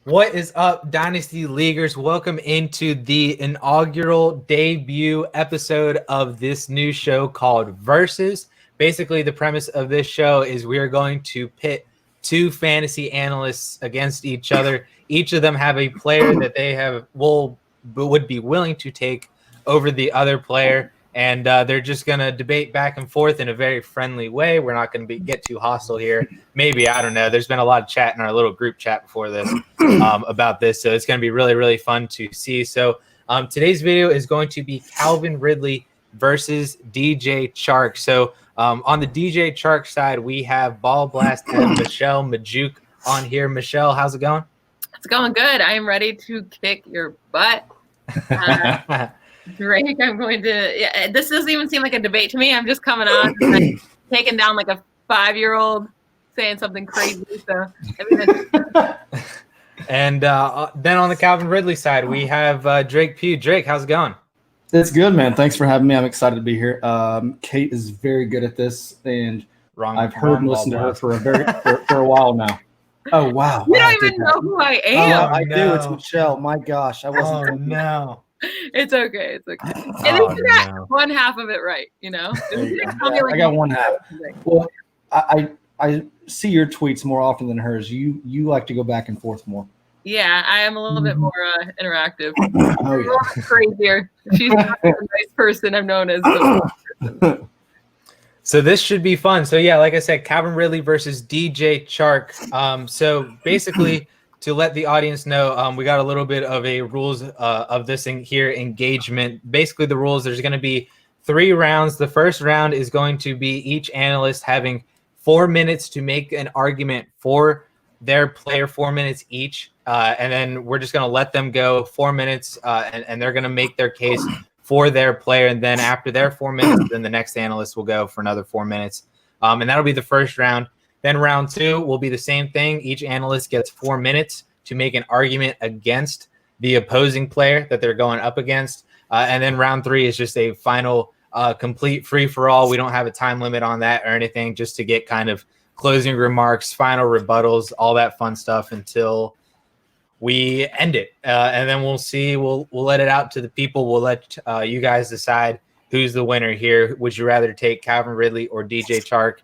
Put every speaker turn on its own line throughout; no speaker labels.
What is up, Dynasty Leaguers? Welcome into the inaugural debut episode of this new show called Versus. Basically, the premise of this show is we are going to pit two fantasy analysts against each other. Each of them have a player that they would be willing to take over the other player, and they're just going to debate back and forth in a very friendly way. We're not going to get too hostile here. Maybe, I don't know. There's been a lot of chat in our little group chat before this about this, so it's going to be really, really fun to see. So today's video is going to be Calvin Ridley versus DJ Chark. So on the DJ Chark side, we have Ball Blast and Michelle Magdziuk on here. Michelle, how's it going?
It's going good. I am ready to kick your butt. Drake, I'm going to. Yeah, this doesn't even seem like a debate to me. I'm just coming on, like, taking down like a 5-year-old, saying something crazy. So,
and then on the Calvin Ridley side, we have Drake Peaugh. Drake, how's it going?
It's good, man. Thanks for having me. I'm excited to be here. Kate is very good at this, and I've heard and listened to her for a while now. Oh wow!
You don't even know who I am.
I do. It's Michelle. My gosh, I wasn't.
Oh no.
It's okay. It's okay. At least you got one half of it right, you know?
I got one half. Well, I see your tweets more often than hers. You like to go back and forth more.
Yeah, I am a little bit more interactive.
Oh, yeah.
Crazier. She's not a nice person I'm known as. Person.
So this should be fun. So yeah, like I said, Calvin Ridley versus DJ Chark. So basically, to let the audience know, we got a little bit of a rules of this in here engagement. Basically, the rules, there's going to be 3 rounds. The first round is going to be each analyst having 4 minutes to make an argument for their player, 4 minutes each. And then we're just going to let them go 4 minutes, and they're going to make their case for their player. And then after their 4 minutes, then the next analyst will go for another 4 minutes. And that'll be the first round. Then round 2 will be the same thing. Each analyst gets 4 minutes to make an argument against the opposing player that they're going up against. And then round 3 is just a final complete free-for-all. We don't have a time limit on that or anything, just to get kind of closing remarks, final rebuttals, all that fun stuff until we end it. And then we'll see. We'll let it out to the people. We'll let you guys decide who's the winner here. Would you rather take Calvin Ridley or DJ Chark?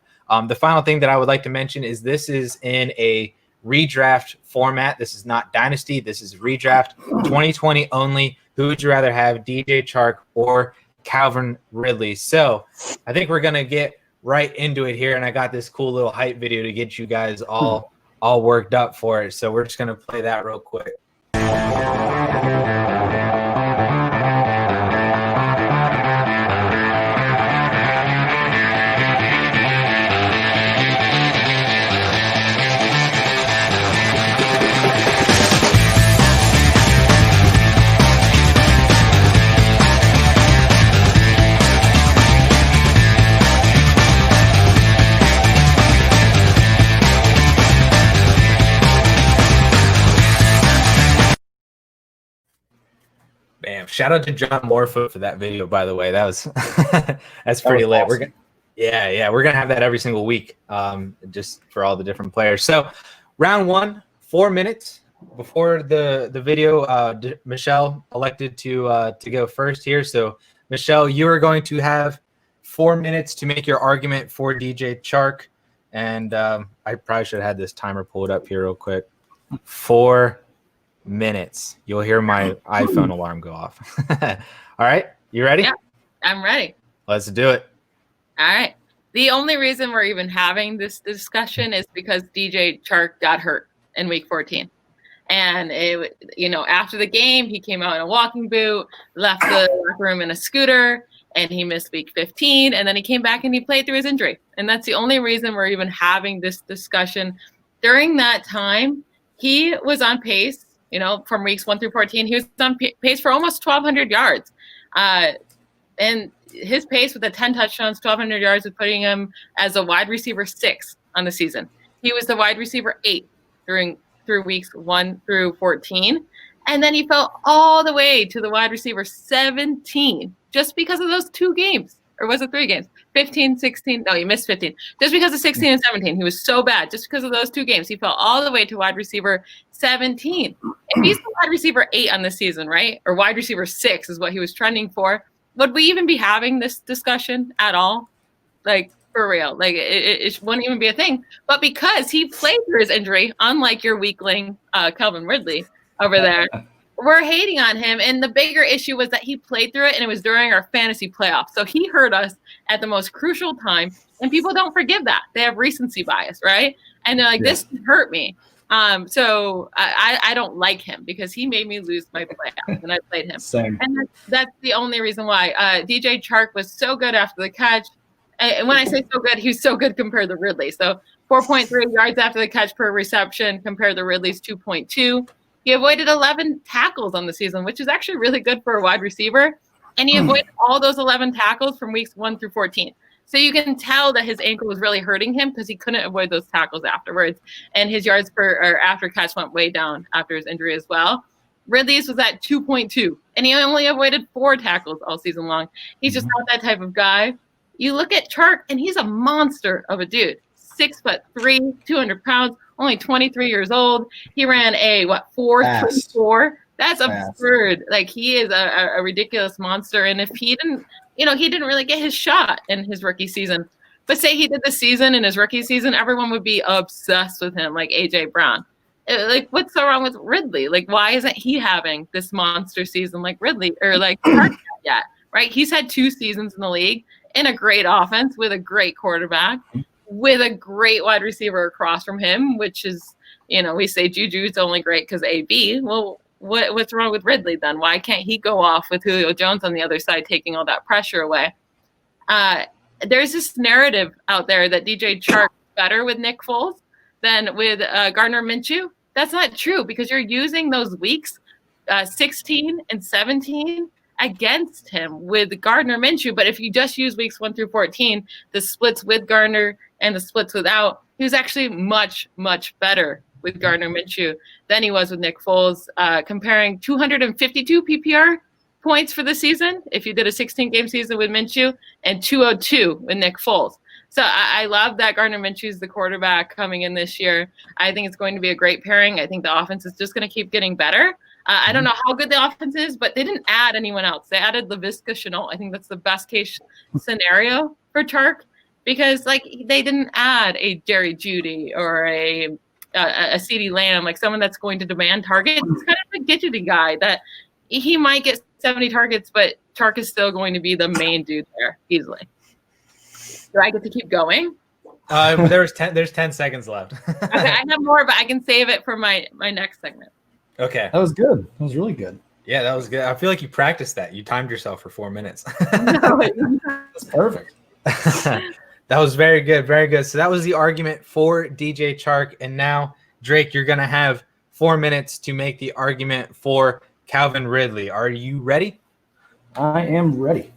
The final thing that I would like to mention is this is in a redraft format. This is not Dynasty. This is redraft 2020 only. Who would you rather have, DJ Chark or Calvin Ridley? So I think we're going to get right into it here. And I got this cool little hype video to get you guys all worked up for it. So we're just going to play that real quick. Bam. Shout out to John Morfoot for that video, by the way. That was that's pretty lit. Awesome. We're gonna have that every single week, just for all the different players. So round 1, 4 minutes before the video. Michelle elected to go first here. So Michelle, you are going to have 4 minutes to make your argument for DJ Chark. And I probably should have had this timer pulled up here real quick. 4 minutes. You'll hear my iPhone alarm go off. All right, you ready?
Yeah, I'm ready.
Let's do it.
All right. The only reason we're even having this discussion is because DJ Chark got hurt in week 14. And after the game, he came out in a walking boot, left the locker room in a scooter, and he missed week 15. And then he came back and he played through his injury. And that's the only reason we're even having this discussion. During that time, he was on pace. From weeks 1 through 14, he was on pace for almost 1,200 yards. And his pace with the 10 touchdowns, 1,200 yards, was putting him as a wide receiver 6 on the season. He was the wide receiver 8 through weeks 1 through 14. And then he fell all the way to the wide receiver 17 just because of those 2 games. or was it 3 games? 15, 16. No, he missed 15. Just because of 16 and 17, he was so bad. Just because of those 2 games, he fell all the way to wide receiver 17. If he's the wide receiver 8 on the season, right, or wide receiver 6 is what he was trending for, would we even be having this discussion at all? Like, for real, like it wouldn't even be a thing. But because he played through his injury, unlike your weakling, Calvin Ridley over there, we're hating on him. And the bigger issue was that he played through it, and it was during our fantasy playoffs. So he hurt us at the most crucial time, and people don't forgive that. They have recency bias, right? And they're like, this hurt me. So I don't like him because he made me lose my playoffs when I played him.
Same.
And that's the only reason why. DJ Chark was so good after the catch. And when I say so good, he's so good compared to Ridley. So 4.3 yards after the catch per reception compared to Ridley's 2.2. He avoided 11 tackles on the season, which is actually really good for a wide receiver. And he avoided all those 11 tackles from weeks 1 through 14. So you can tell that his ankle was really hurting him because he couldn't avoid those tackles afterwards. And his yards per or after catch went way down after his injury as well. Ridley's was at 2.2, and he only avoided 4 tackles all season long. He's just not that type of guy. You look at Chark, and he's a monster of a dude. 6'3", 200 pounds, only 23 years old. He ran a 4.34. That's absurd. Like, he is a ridiculous monster. And if he didn't, he didn't really get his shot in his rookie season. But say he did the season in his rookie season, everyone would be obsessed with him, like AJ Brown. Like, what's so wrong with Ridley? Like, why isn't he having this monster season like Ridley or like Chark yet? Right? He's had 2 seasons in the league in a great offense with a great quarterback, with a great wide receiver across from him, which is, we say Juju's only great because AB. Well, what's wrong with Ridley then? Why can't he go off with Julio Jones on the other side, taking all that pressure away? There's this narrative out there that DJ Chark is better with Nick Foles than with Gardner Minshew. That's not true because you're using those weeks 16 and 17 against him with Gardner Minshew. But if you just use weeks 1 through 14, the splits with Gardner and the splits without, he was actually much, much better with Gardner Minshew than he was with Nick Foles, comparing 252 PPR points for the season if you did a 16-game season with Minshew, and 202 with Nick Foles. So I love that Gardner Minshew's the quarterback coming in this year. I think it's going to be a great pairing. I think the offense is just going to keep getting better. I don't know how good the offense is, but they didn't add anyone else. They added Laviska Shenault. I think that's the best case scenario for Chark because, like, they didn't add a Jerry Jeudy or a CeeDee Lamb, like someone that's going to demand targets. It's kind of a gadgety guy that he might get 70 targets, but Chark is still going to be the main dude there easily. Do I get to keep going?
There's 10 seconds left.
Okay, I have more, but I can save it for my next segment.
Okay.
That was good. That was really good.
Yeah, that was good. I feel like you practiced that. You timed yourself for 4 minutes.
That's perfect.
That was very good. Very good. So that was the argument for DJ Chark. And now, Drake, you're going to have 4 minutes to make the argument for Calvin Ridley. Are you ready?
I am ready.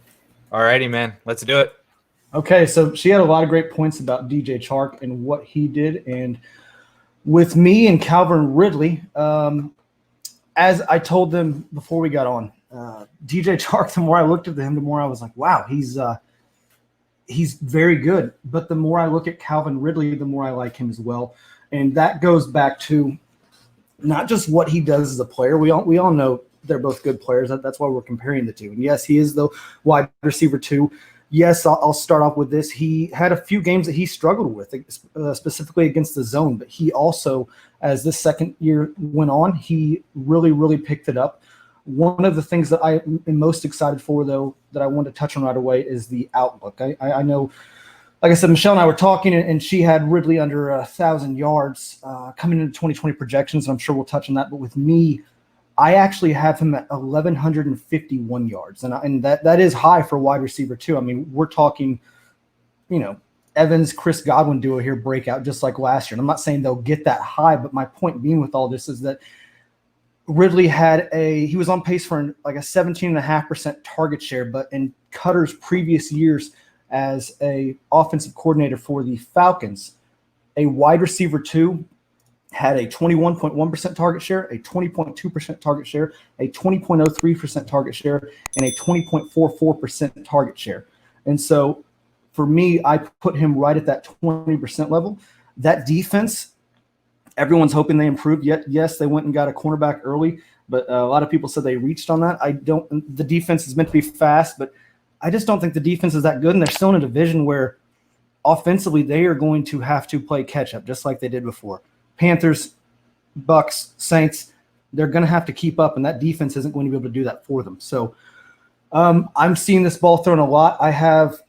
All righty, man. Let's do it.
Okay, so she had a lot of great points about DJ Chark and what he did. And with me and Calvin Ridley, as I told them before we got on, DJ Chark, the more I looked at him, the more I was like, wow, he's very good. But the more I look at Calvin Ridley, the more I like him as well. And that goes back to not just what he does as a player. We all know they're both good players. That's why we're comparing the two. And yes, he is the wide receiver 2. Yes, I'll start off with this. He had a few games that he struggled with, specifically against the zone. But he also, as this second year went on, he really, really picked it up. One of the things that I am most excited for, though, that I want to touch on right away is the outlook. I know, like I said, Michelle and I were talking, and she had Ridley under 1,000 yards coming into 2020 projections, and I'm sure we'll touch on that. But with me, I actually have him at 1,151 yards, and that is high for a wide receiver too. I mean, we're talking, Evans, Chris Godwin duo here breakout just like last year. And I'm not saying they'll get that high, but my point being with all this is that Ridley he was on pace for like a 17.5% target share, but in Cutter's previous years as a offensive coordinator for the Falcons, a wide receiver 2 had a 21.1% target share, a 20.2% target share, a 20.03% target share, and a 20.44% target share. And so for me, I put him right at that 20% level. That defense, everyone's hoping they improved. Yet, yes, they went and got a cornerback early, but a lot of people said they reached on that. The defense is meant to be fast, but I just don't think the defense is that good. And they're still in a division where offensively they are going to have to play catch up, just like they did before. Panthers, Bucks, Saints, they're going to have to keep up, and that defense isn't going to be able to do that for them. So I'm seeing this ball thrown a lot. I have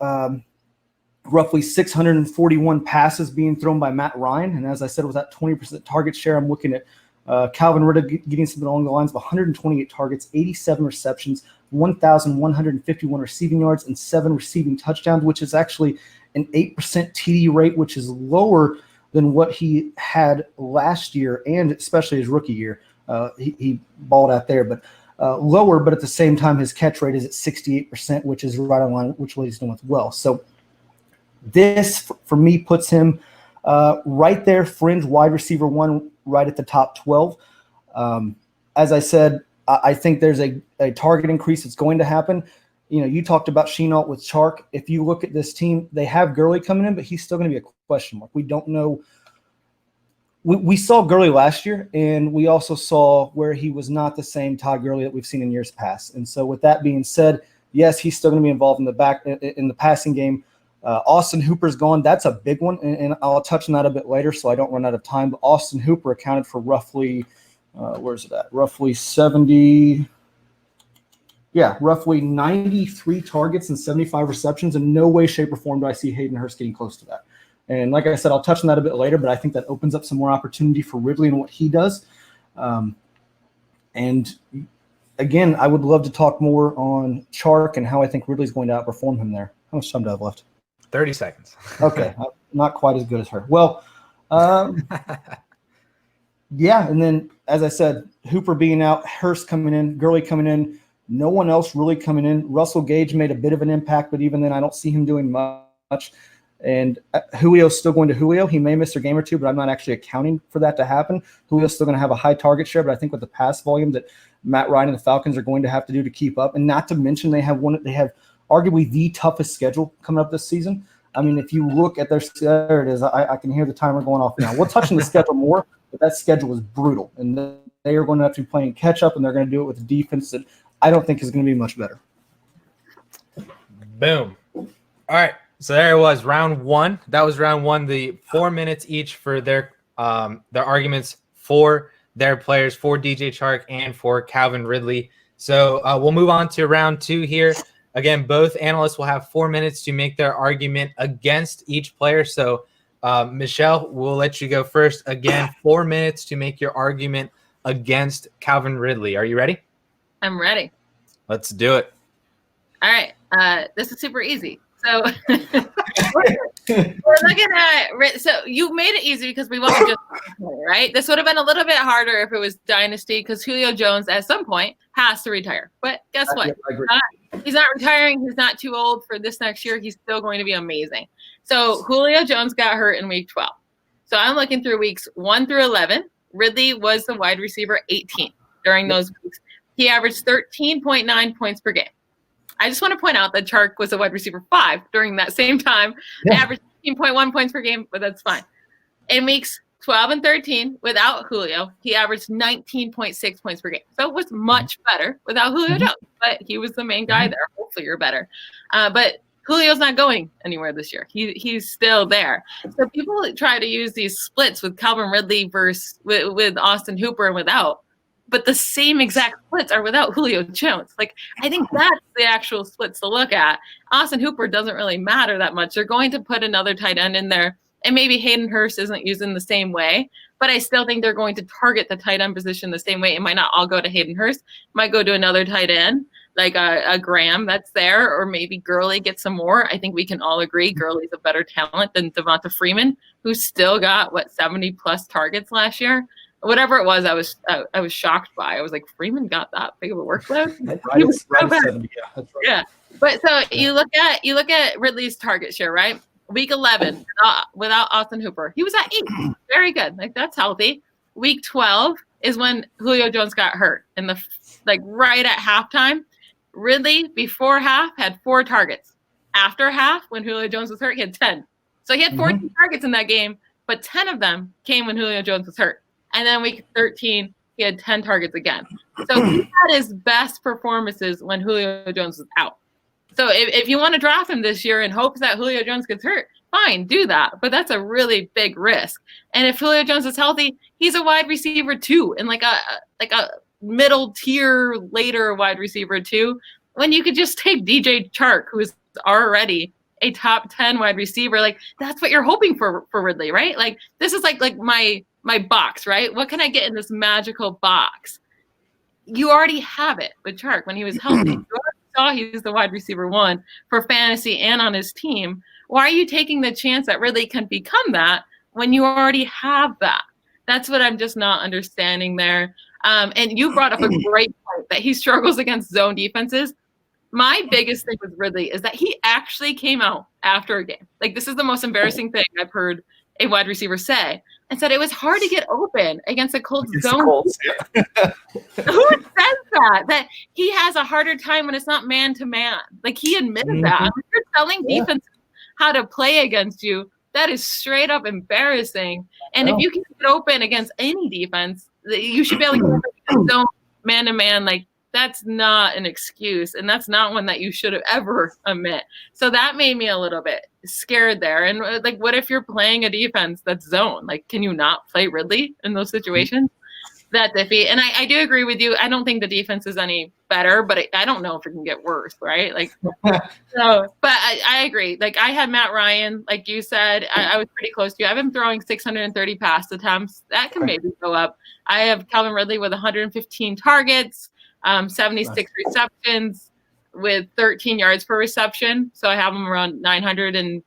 roughly 641 passes being thrown by Matt Ryan. And as I said, with that 20% target share, I'm looking at Calvin Ridley getting something along the lines of 128 targets, 87 receptions, 1,151 receiving yards, and 7 receiving touchdowns, which is actually an 8% TD rate, which is lower than what he had last year and especially his rookie year. He balled out there, but lower, but at the same time, his catch rate is at 68%, which is right on line, which what he's doing with well. So this, for me, puts him right there, fringe wide receiver 1, right at the top 12. As I said, I think there's a target increase that's going to happen. You know, you talked about Shenault with Chark. If you look at this team, they have Gurley coming in, but he's still going to be a question mark. We don't know. We saw Gurley last year, and we also saw where he was not the same Todd Gurley that we've seen in years past. And so with that being said, yes, he's still going to be involved in the passing game. Austin Hooper's gone. That's a big one, and I'll touch on that a bit later so I don't run out of time. But Austin Hooper accounted for roughly, where's it at? Roughly 93 targets and 75 receptions. In no way, shape, or form do I see Hayden Hurst getting close to that. And like I said, I'll touch on that a bit later, but I think that opens up some more opportunity for Ridley and what he does. And again, I would love to talk more on Chark and how I think Ridley's going to outperform him there. How much time do I have left?
30 seconds.
Okay. Not quite as good as her. Well, yeah. And then, as I said, Hooper being out, Hurst coming in, Gurley coming in, no one else really coming in. Russell Gage made a bit of an impact, but even then I don't see him doing much. And Julio's still going to Julio. He may miss a game or two, but I'm not actually accounting for that to happen. Julio's still going to have a high target share, but I think with the pass volume that Matt Ryan and the Falcons are going to have to do to keep up, and not to mention they have arguably the toughest schedule coming up this season. I mean, if you look at there it is. I can hear the timer going off now. We'll touch on the schedule more, but that schedule is brutal, and they are going to have to be playing catch up, and they're going to do it with a defense that I don't think is going to be much better.
Boom. All right. So there it was, round 1. That was round 1. The 4 minutes each for their arguments for their players, for DJ Chark and for Calvin Ridley. So we'll move on to round 2 here. Again, both analysts will have 4 minutes to make their argument against each player. So Michelle, we'll let you go first. Again, 4 minutes to make your argument against Calvin Ridley. Are you ready?
I'm ready.
Let's do it.
All right. This is super easy. So we're looking at – so you made it easy because we wasn't just – right? This would have been a little bit harder if it was Dynasty because Julio Jones at some point has to retire. But guess what?
I agree.
He's not retiring. He's not too old for this next year. He's still going to be amazing. So Julio Jones got hurt in week 12. So I'm looking through weeks 1 through 11. Ridley was the wide receiver 18 during those weeks. He averaged 13.9 points per game. I just want to point out that Chark was a wide receiver 5 during that same time. Yeah. Averaged 15.1 points per game, but that's fine. In weeks 12 and 13, without Julio, he averaged 19.6 points per game. So it was much better without Julio Jones, but he was the main guy there. Hopefully you're better. But Julio's not going anywhere this year. He's still there. So people try to use these splits with Calvin Ridley versus with Austin Hooper and without. But the same exact splits are without Julio Jones. Like, I think that's the actual splits to look at. Austin Hooper doesn't really matter that much. They're going to put another tight end in there, and maybe Hayden Hurst isn't used in the same way, but I still think they're going to target the tight end position the same way. It might not all go to Hayden Hurst. It might go to another tight end, like a Graham that's there, or maybe Gurley gets some more. I think we can all agree Gurley's a better talent than Devonta Freeman, who still got, 70-plus targets last year? Whatever it was, I was shocked by. I was like, Freeman got that big of a workload. Yeah. But so you look at Ridley's target share, right? Week 11 without Austin Hooper, he was at 8. Very good. That's healthy. Week 12 is when Julio Jones got hurt in right at halftime. Ridley before half had 4 targets, after half when Julio Jones was hurt, he had 10. So he had 14 targets in that game, but 10 of them came when Julio Jones was hurt. And then week 13, he had 10 targets again. So he had his best performances when Julio Jones was out. So if you want to draft him this year in hopes that Julio Jones gets hurt, fine, do that. But that's a really big risk. And if Julio Jones is healthy, he's a wide receiver too, and like a middle tier later wide receiver too. When you could just take DJ Chark, who is already a top 10 wide receiver, like that's what you're hoping for Ridley, right? Like this is like my box, right? What can I get in this magical box? You already have it with Chark when he was healthy. You already saw he's the wide receiver 1 for fantasy and on his team. Why are you taking the chance that Ridley can become that when you already have that? That's what I'm just not understanding there. And you brought up a great point that he struggles against zone defenses. My biggest thing with Ridley is that he actually came out after a game. Like, this is the most embarrassing thing I've heard a wide receiver say, and said it was hard to get open against the Colts zone. Who says that? That he has a harder time when it's not man-to-man. Like, he admitted that. If you're telling defenses how to play against you, that is straight up embarrassing. And if you can get open against any defense, you should be able to get open against zone, man-to-man. Like, that's not an excuse, and that's not one that you should have ever admit. So that made me a little bit scared there. And like, what if you're playing a defense that's zone? Like, can you not play Ridley in those situations? That iffy. And I do agree with you. I don't think the defense is any better, but I don't know if it can get worse, right? Like, so, but I agree. Like, I had Matt Ryan, like you said, I was pretty close to you. I've been throwing 630 pass attempts. That can maybe go up. I have Calvin Ridley with 115 targets. 76 receptions with 13 yards per reception. So I have him around 907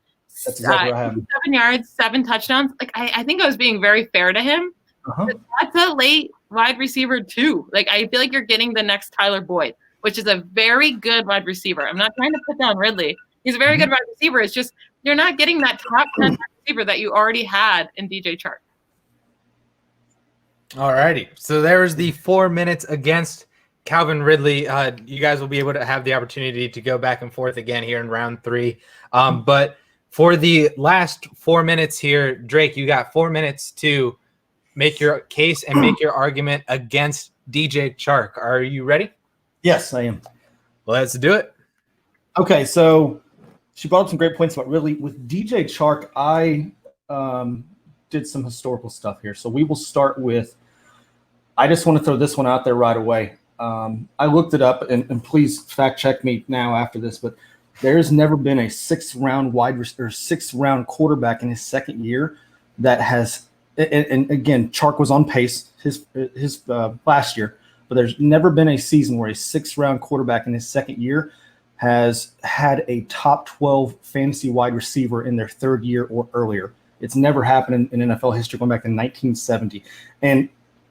yards, 7 touchdowns. Like, I think I was being very fair to him. That's a late wide receiver too. Like, I feel like you're getting the next Tyler Boyd, which is a very good wide receiver. I'm not trying to put down Ridley. He's a very good wide receiver. It's just you're not getting that top 10 wide receiver that you already had in DJ Chark.
All righty. So there's the 4 minutes against Calvin Ridley. You guys will be able to have the opportunity to go back and forth again here in round 3. But for the last 4 minutes here, Drake, you got 4 minutes to make your case and make your argument against DJ Chark. Are you ready?
Yes, I am.
Let's do it.
Okay, so she brought up some great points about Ridley. With DJ Chark, I did some historical stuff here. So we will start with, I just want to throw this one out there right away. I looked it up, and please fact check me now after this, but there's never been a 6th round quarterback in his second year that has, and again, Chark was on pace his last year, but there's never been a season where a 6th round quarterback in his second year has had a top 12 fantasy wide receiver in their third year or earlier. It's never happened in NFL history going back to 1970. And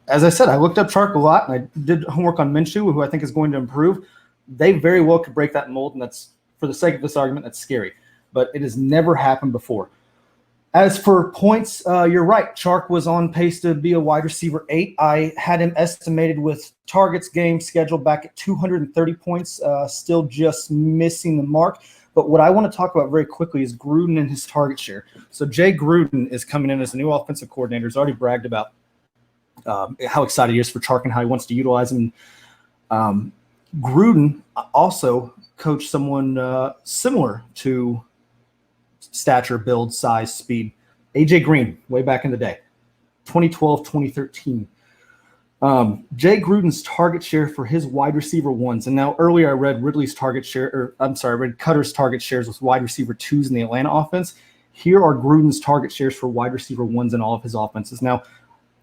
as I said, I looked up Chark a lot, and I did homework on Minshew, who I think is going to improve. They very well could break that mold, and that's, for the sake of this argument, that's scary. But it has never happened before. As for points, you're right. Chark was on pace to be a wide receiver 8. I had him estimated with targets game scheduled back at 230 points, still just missing the mark. But what I want to talk about very quickly is Gruden and his target share. So Jay Gruden is coming in as a new offensive coordinator. He's already bragged about how excited he is for Chark and how he wants to utilize him. Gruden also coached someone similar to stature, build, size, speed. AJ Green, way back in the day, 2012, 2013. Jay Gruden's target share for his wide receiver 1s, and now earlier I read Ridley's target share, I read Cutter's target shares with wide receiver 2s in the Atlanta offense. Here are Gruden's target shares for wide receiver 1s in all of his offenses. Now,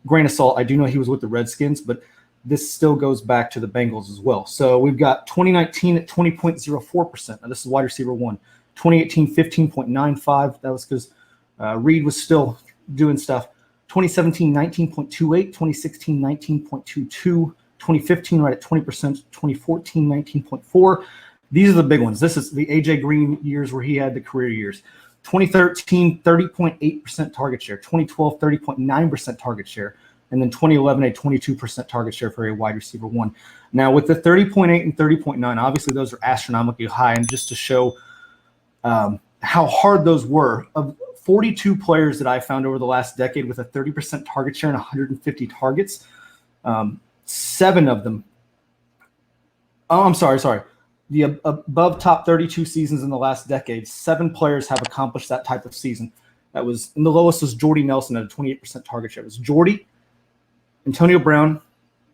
grain of salt, I do know he was with the Redskins, but this still goes back to the Bengals as well. So we've got 2019 at 20.04%. Now, this is wide receiver 1. 2018, 15.95. That was because Reed was still doing stuff. 2017, 19.28. 2016, 19.22. 2015, right at 20%. 2014, 19.4. These are the big ones. This is the A.J. Green years where he had the career years. 2013, 30.8% target share. 2012, 30.9% target share. And then 2011, a 22% target share for a wide receiver 1. Now, with the 30.8 and 30.9, obviously those are astronomically high. And just to show how hard those were. Of 42 players that I found over the last decade with a 30% target share and 150 targets, 7 of them. Oh, I'm sorry. The above top 32 seasons in the last decade, 7 players have accomplished that type of season. That was, and the lowest was Jordy Nelson at a 28% target share. It was Jordy, Antonio Brown,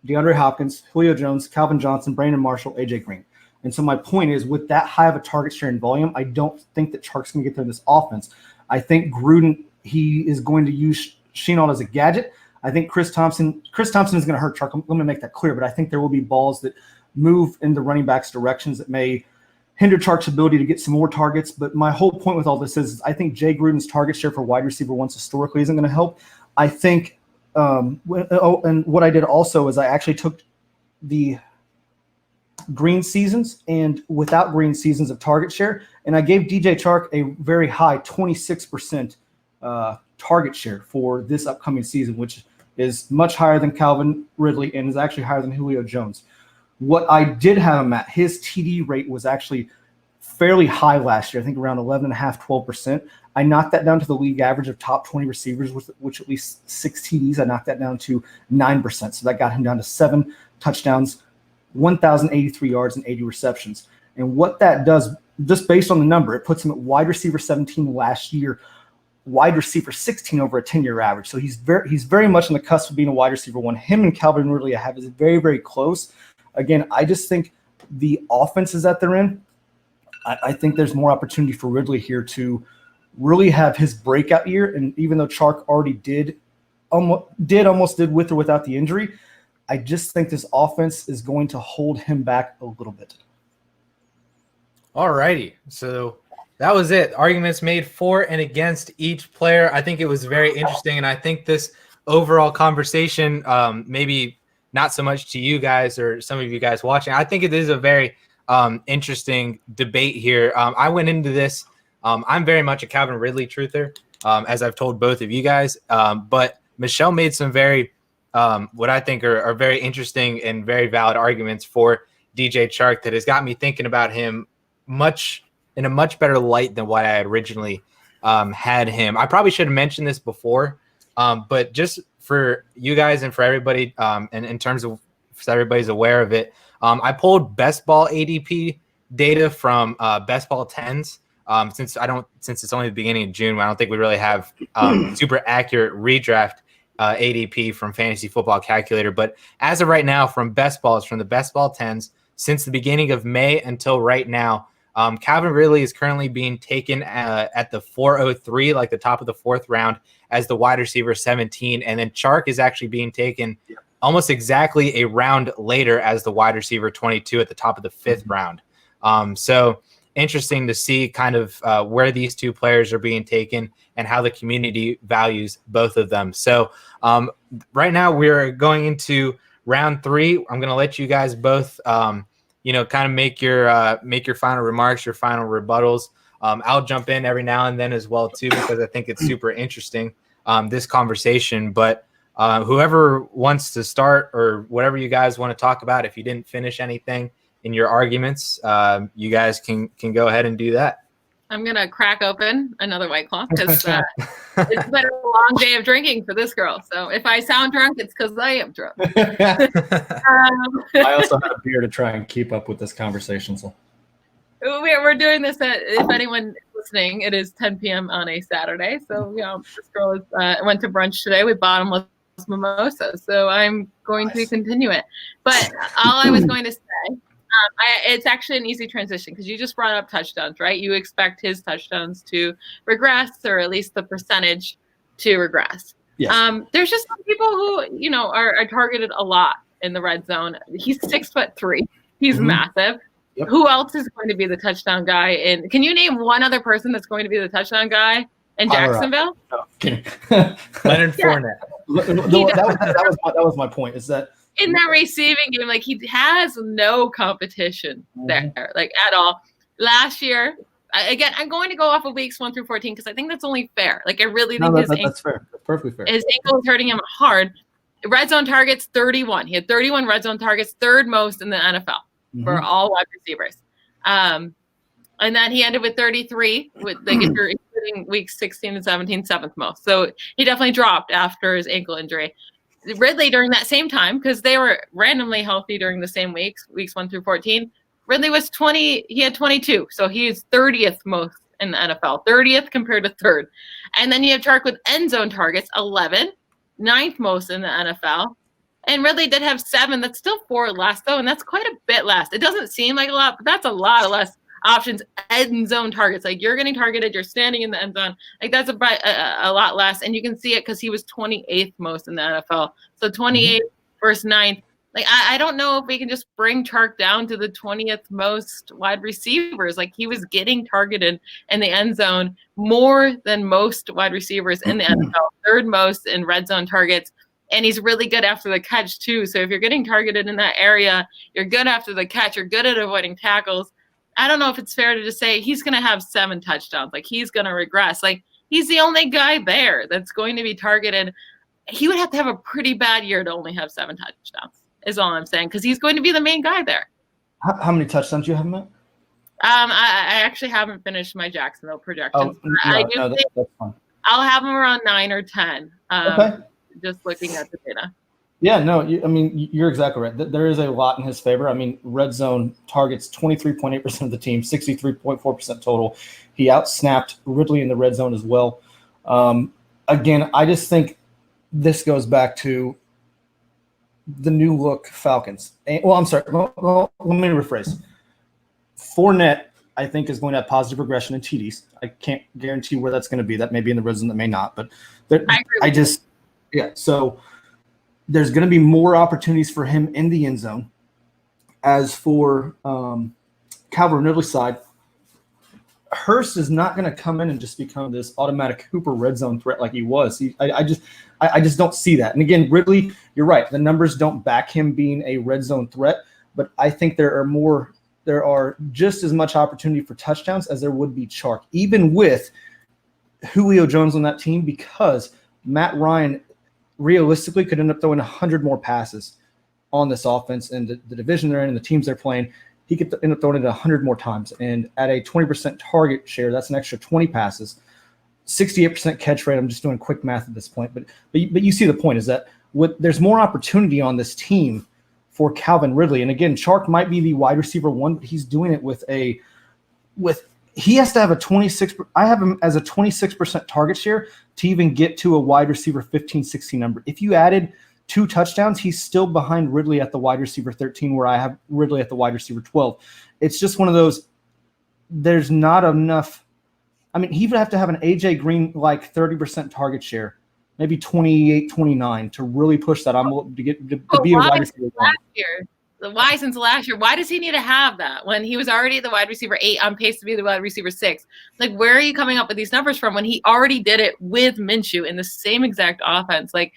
DeAndre Hopkins, Julio Jones, Calvin Johnson, Brandon Marshall, AJ Green. And so my point is, with that high of a target share and volume, I don't think that Chark's going to get there in this offense. I think Gruden, he is going to use Shenault as a gadget. I think Chris Thompson is going to hurt Chark. Let me make that clear, but I think there will be balls that move in the running back's directions that may hinder Chark's ability to get some more targets. But my whole point with all this is I think Jay Gruden's target share for wide receiver once historically isn't going to help. I think and what I did also is I actually took the green seasons and without green seasons of target share, and I gave DJ Chark a very high 26% target share for this upcoming season, which is much higher than Calvin Ridley and is actually higher than Julio Jones. What I did have him at, his TD rate was actually fairly high last year, I think around 11.5%, 12%. I knocked that down to the league average of top 20 receivers, with which at least 6 TDs. I knocked that down to 9%. So that got him down to 7 touchdowns, 1,083 yards, and 80 receptions. And what that does, just based on the number, it puts him at wide receiver 17 last year, wide receiver 16 over a 10-year average. So he's very much on the cusp of being a wide receiver 1. Him and Calvin Ridley I have is very, very close. Again, I just think the offenses that they're in, I think there's more opportunity for Ridley here to really have his breakout year. And even though Chark already did with or without the injury, I just think this offense is going to hold him back a little bit.
All righty. So that was it. Arguments made for and against each player. I think it was very interesting. And I think this overall conversation, maybe not so much to you guys or some of you guys watching, I think it is a very interesting debate here. I went into this. I'm very much a Calvin Ridley truther, as I've told both of you guys. But Michelle made some very, what I think are very interesting and very valid arguments for DJ Chark that has got me thinking about him in a much better light than what I had originally had him. I probably should have mentioned this before, but just for you guys and for everybody, and in terms of so everybody's aware of it, I pulled best ball ADP data from best ball 10s. Since it's only the beginning of June, I don't think we really have super accurate redraft ADP from Fantasy Football Calculator. But as of right now, from best balls, from the best ball 10s, since the beginning of May until right now, Calvin Ridley is currently being taken at the 403, like the top of the 4th round, as the wide receiver 17. And then Chark is actually being taken almost exactly a round later as the wide receiver 22 at the top of the 5th round. So interesting to see kind of where these two players are being taken and how the community values both of them. So right now we're going into round 3. I'm going to let you guys both, kind of make your final remarks, your final rebuttals. I'll jump in every now and then as well too, because I think it's super interesting, this conversation. But whoever wants to start or whatever you guys want to talk about, if you didn't finish anything in your arguments, you guys can go ahead and do that.
I'm going to crack open another White Claw because it's been a long day of drinking for this girl. So if I sound drunk, it's because I am drunk.
I also had a beer to try and keep up with this conversation. So
we're doing this if anyone is listening, it is 10 p.m. on a Saturday. So, this girl went to brunch today with bottomless mimosas. So I'm going to continue it. But all I was going to say, it's actually an easy transition because you just brought up touchdowns, right? You expect his touchdowns to regress, or at least the percentage to regress.
Yes.
There's just some people who, are targeted a lot in the red zone. He's 6'3". He's massive.
Yep.
Who else is going to be the touchdown guy? And can you name one other person that's going to be the touchdown guy in Jacksonville?
Leonard Fournette.
That was my point. Is that
in that receiving game, like he has no competition there, like at all. Last year, again, I'm going to go off of weeks 1 through 14 because I think that's only fair. Like I really think
that's fair. That's perfectly fair.
His ankle is hurting him hard. Red zone targets 31. He had 31 red zone targets, 3rd most in the NFL for all wide receivers. And then he ended with 33, with like if you're including weeks 16 and 17, seventh most. So he definitely dropped after his ankle injury. Ridley during that same time, because they were randomly healthy during the same weeks 1 through 14. Ridley was 20. He had 22, so he's 30th most in the NFL, 30th compared to third. And then you have Chark with end zone targets, 11, 9th most in the NFL. And Ridley did have 7. That's still 4 less, though, and that's quite a bit less. It doesn't seem like a lot, but that's a lot of less options, end zone targets. Like, you're getting targeted, you're standing in the end zone. Like, that's a lot less, and you can see it because he was 28th most in the NFL. So 28th versus 9th. Like, I don't know if we can just bring Chark down to the 20th most wide receivers. Like, he was getting targeted in the end zone more than most wide receivers in the NFL, 3rd most in red zone targets. And he's really good after the catch, too. So if you're getting targeted in that area, you're good after the catch, you're good at avoiding tackles. I don't know if it's fair to just say he's going to have 7 touchdowns. Like, he's going to regress. Like, he's the only guy there that's going to be targeted. He would have to have a pretty bad year to only have 7 touchdowns, is all I'm saying, because he's going to be the main guy there.
How many touchdowns do you have him at?
I actually haven't finished my Jacksonville projections.
That's fine.
I'll have him around 9 or 10.
Okay.
Just looking at the data.
Yeah, no, you're exactly right. There is a lot in his favor. I mean, red zone targets 23.8% of the team, 63.4% total. He outsnapped Ridley in the red zone as well. Again, I just think this goes back to the new look Falcons. I'm sorry. Well, let me rephrase. Fournette, I think, is going to have positive regression in TDs. I can't guarantee where that's going to be. That may be in the red zone, that may not. But so there's going to be more opportunities for him in the end zone. As for Calvin Ridley's side, Hurst is not going to come in and just become this automatic Hooper red zone threat like he was. I just don't see that. And again, Ridley, you're right. The numbers don't back him being a red zone threat, but I think there are just as much opportunity for touchdowns as there would be Chark, even with Julio Jones on that team, because Matt Ryan realistically could end up throwing 100 more passes on this offense and the division they're in and the teams they're playing. He could end up throwing it 100 more times. And at a 20% target share, that's an extra 20 passes, 68% catch rate. I'm just doing quick math at this point. But you see the point is that there's more opportunity on this team for Calvin Ridley. And again, Chark might be the wide receiver 1, but he's doing it he has to have a 26. I have him as a 26% target share to even get to a wide receiver 15, 16 number. If you added 2 touchdowns, he's still behind Ridley at the wide receiver 13, where I have Ridley at the wide receiver 12. It's just one of those, there's not enough. I mean, he would have to have an AJ Green like 30% target share, maybe 28, 29 to really push that envelope to be a wide receiver.
Last year, since last year, why does he need to have that when he was already the wide receiver 8 on pace to be the wide receiver 6? Like, where are you coming up with these numbers from when he already did it with Minshew in the same exact offense? Like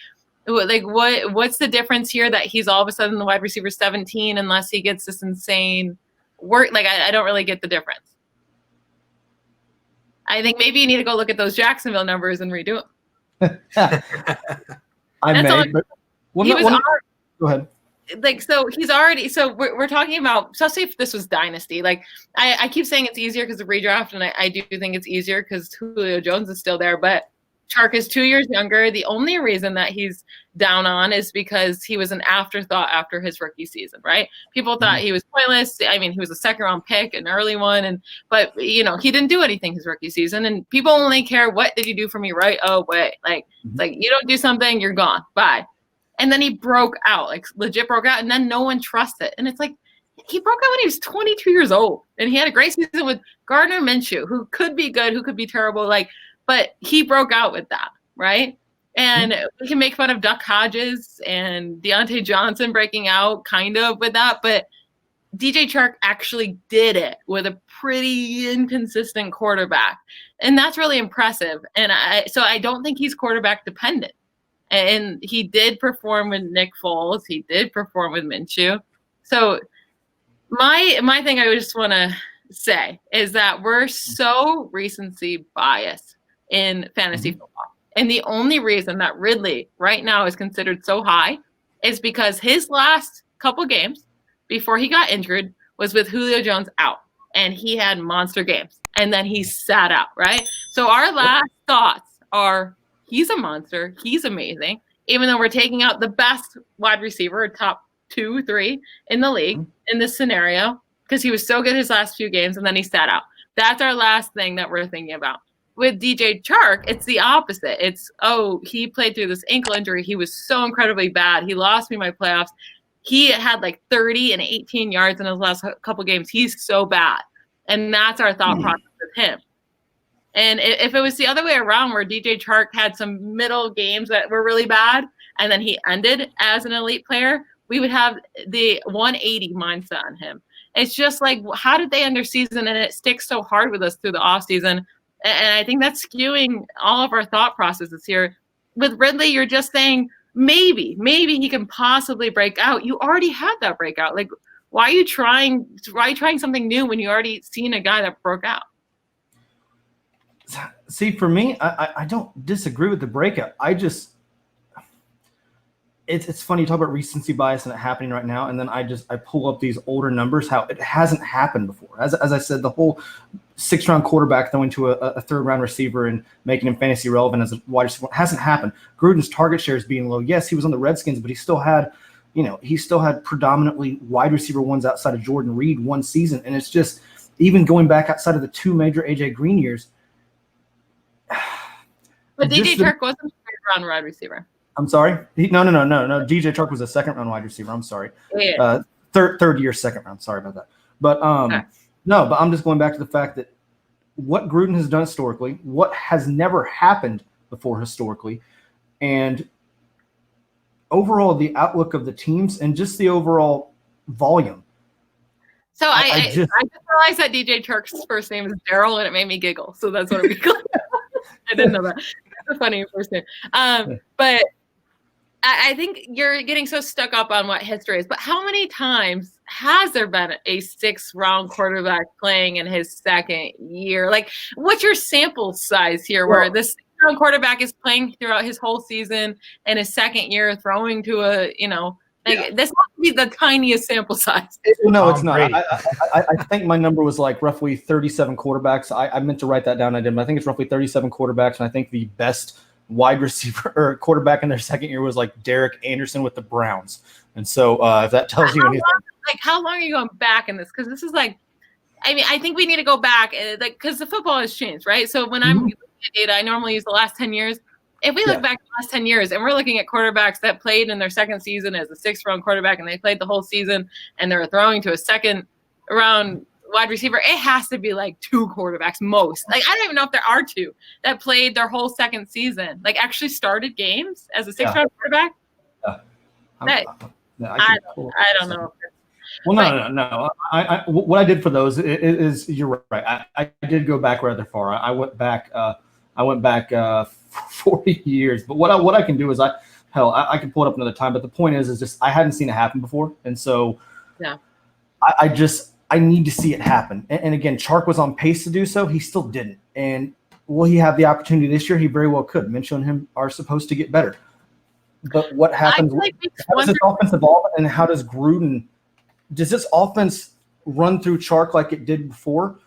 what's the difference here that he's all of a sudden the wide receiver 17 unless he gets this insane work? Like, I don't really get the difference. I think maybe you need to go look at those Jacksonville numbers and redo them.
Go ahead.
Like, so he's already, so we're talking about, especially if this was Dynasty, like I keep saying it's easier because of redraft, and I do think it's easier because Julio Jones is still there, but Chark is 2 years younger. The only reason that he's down on is because he was an afterthought after his rookie season, right? People thought he was pointless. I mean, he was a 2nd-round pick, an early one, but he didn't do anything his rookie season, and people only care, what did you do for me, right? Oh, wait, like, it's like, you don't do something, you're gone, bye. And then he broke out, like legit broke out, and then no one trusts it. And it's like, he broke out when he was 22 years old, and he had a great season with Gardner Minshew, who could be good, who could be terrible, but he broke out with that, right? And we can make fun of Duck Hodges and Deontay Johnson breaking out kind of with that, but DJ Chark actually did it with a pretty inconsistent quarterback. And that's really impressive. And so I don't think he's quarterback dependent. And he did perform with Nick Foles. He did perform with Minshew. So my thing I just want to say is that we're so recency biased in fantasy football. And the only reason that Ridley right now is considered so high is because his last couple games before he got injured was with Julio Jones out. and he had monster games, and then he sat out, right? So our last thoughts are, he's a monster, he's amazing, even though we're taking out the best wide receiver, top 2, 3 in the league in this scenario, because he was so good his last few games, and then he sat out. That's our last thing that we're thinking about. With DJ Chark, it's the opposite. It's, oh, he played through this ankle injury. He was so incredibly bad. He lost me my playoffs. He had like 30 and 18 yards in his last couple games. He's so bad. And that's our thought process with him. And if it was the other way around, where DJ Chark had some middle games that were really bad, and then he ended as an elite player, we would have the 180 mindset on him. It's just like, how did they end their season, and it sticks so hard with us through the offseason? And I think that's skewing all of our thought processes here. With Ridley, you're just saying, maybe he can possibly break out. You already had that breakout. Like, why are you trying something new when you already seen a guy that broke out?
See, for me, I don't disagree with the breakout. It's funny you talk about recency bias and it happening right now, and then I pull up these older numbers, how it hasn't happened before. As I said, the whole 6th-round quarterback throwing to a 3rd-round receiver and making him fantasy relevant as a wide receiver hasn't happened. Gruden's target share is being low. Yes, he was on the Redskins, but he still had predominantly wide receiver ones outside of Jordan Reed one season, and it's just, even going back outside of the 2 major AJ Green years.
But DJ Chark wasn't a 3rd-round wide receiver.
I'm sorry? No. DJ Chark was a 2nd-round wide receiver. I'm sorry.
Yeah.
Third year, 2nd round. Sorry about that. But No, but I'm just going back to the fact that what Gruden has done historically, what has never happened before historically, and overall the outlook of the teams and just the overall volume.
So I just realized that DJ Chark's first name is Daryl, and it made me giggle. So that's what it became. I didn't know that. That's a funny first name. But I think you're getting so stuck up on what history is. But how many times has there been a 6th-round quarterback playing in his 2nd year? Like, what's your sample size here, where this 6th-round quarterback is playing throughout his whole season and his 2nd year throwing to this must be the tiniest sample size.
No, it's not. I think my number was like roughly 37 quarterbacks. I meant to write that down. I didn't. But I think it's roughly 37 quarterbacks, and I think the best wide receiver or quarterback in their 2nd year was like Derek Anderson with the Browns. And so if that tells you anything.
How long are you going back in this? Because this is like, I think we need to go back, because the football has changed, right? So when I'm looking at data, I normally use the last 10 years. If we look back the last 10 years and we're looking at quarterbacks that played in their 2nd season as a 6th-round quarterback, and they played the whole season and they're throwing to a 2nd-round wide receiver, it has to be like 2 quarterbacks most. Like, I don't even know if there are 2 that played their whole 2nd season, like actually started games as a 6th-round quarterback. I don't know.
Well, no. What I did for those is you're right. I did go back rather far. I went back 40 years. But what I can do is I can pull it up another time. But the point is just I hadn't seen it happen before, and so I need to see it happen. And again, Chark was on pace to do so. He still didn't. And will he have the opportunity this year? He very well could. Mitchell and him are supposed to get better. But what happens? How does this offense evolve, and how does Gruden? Does this offense run through Chark like it did before?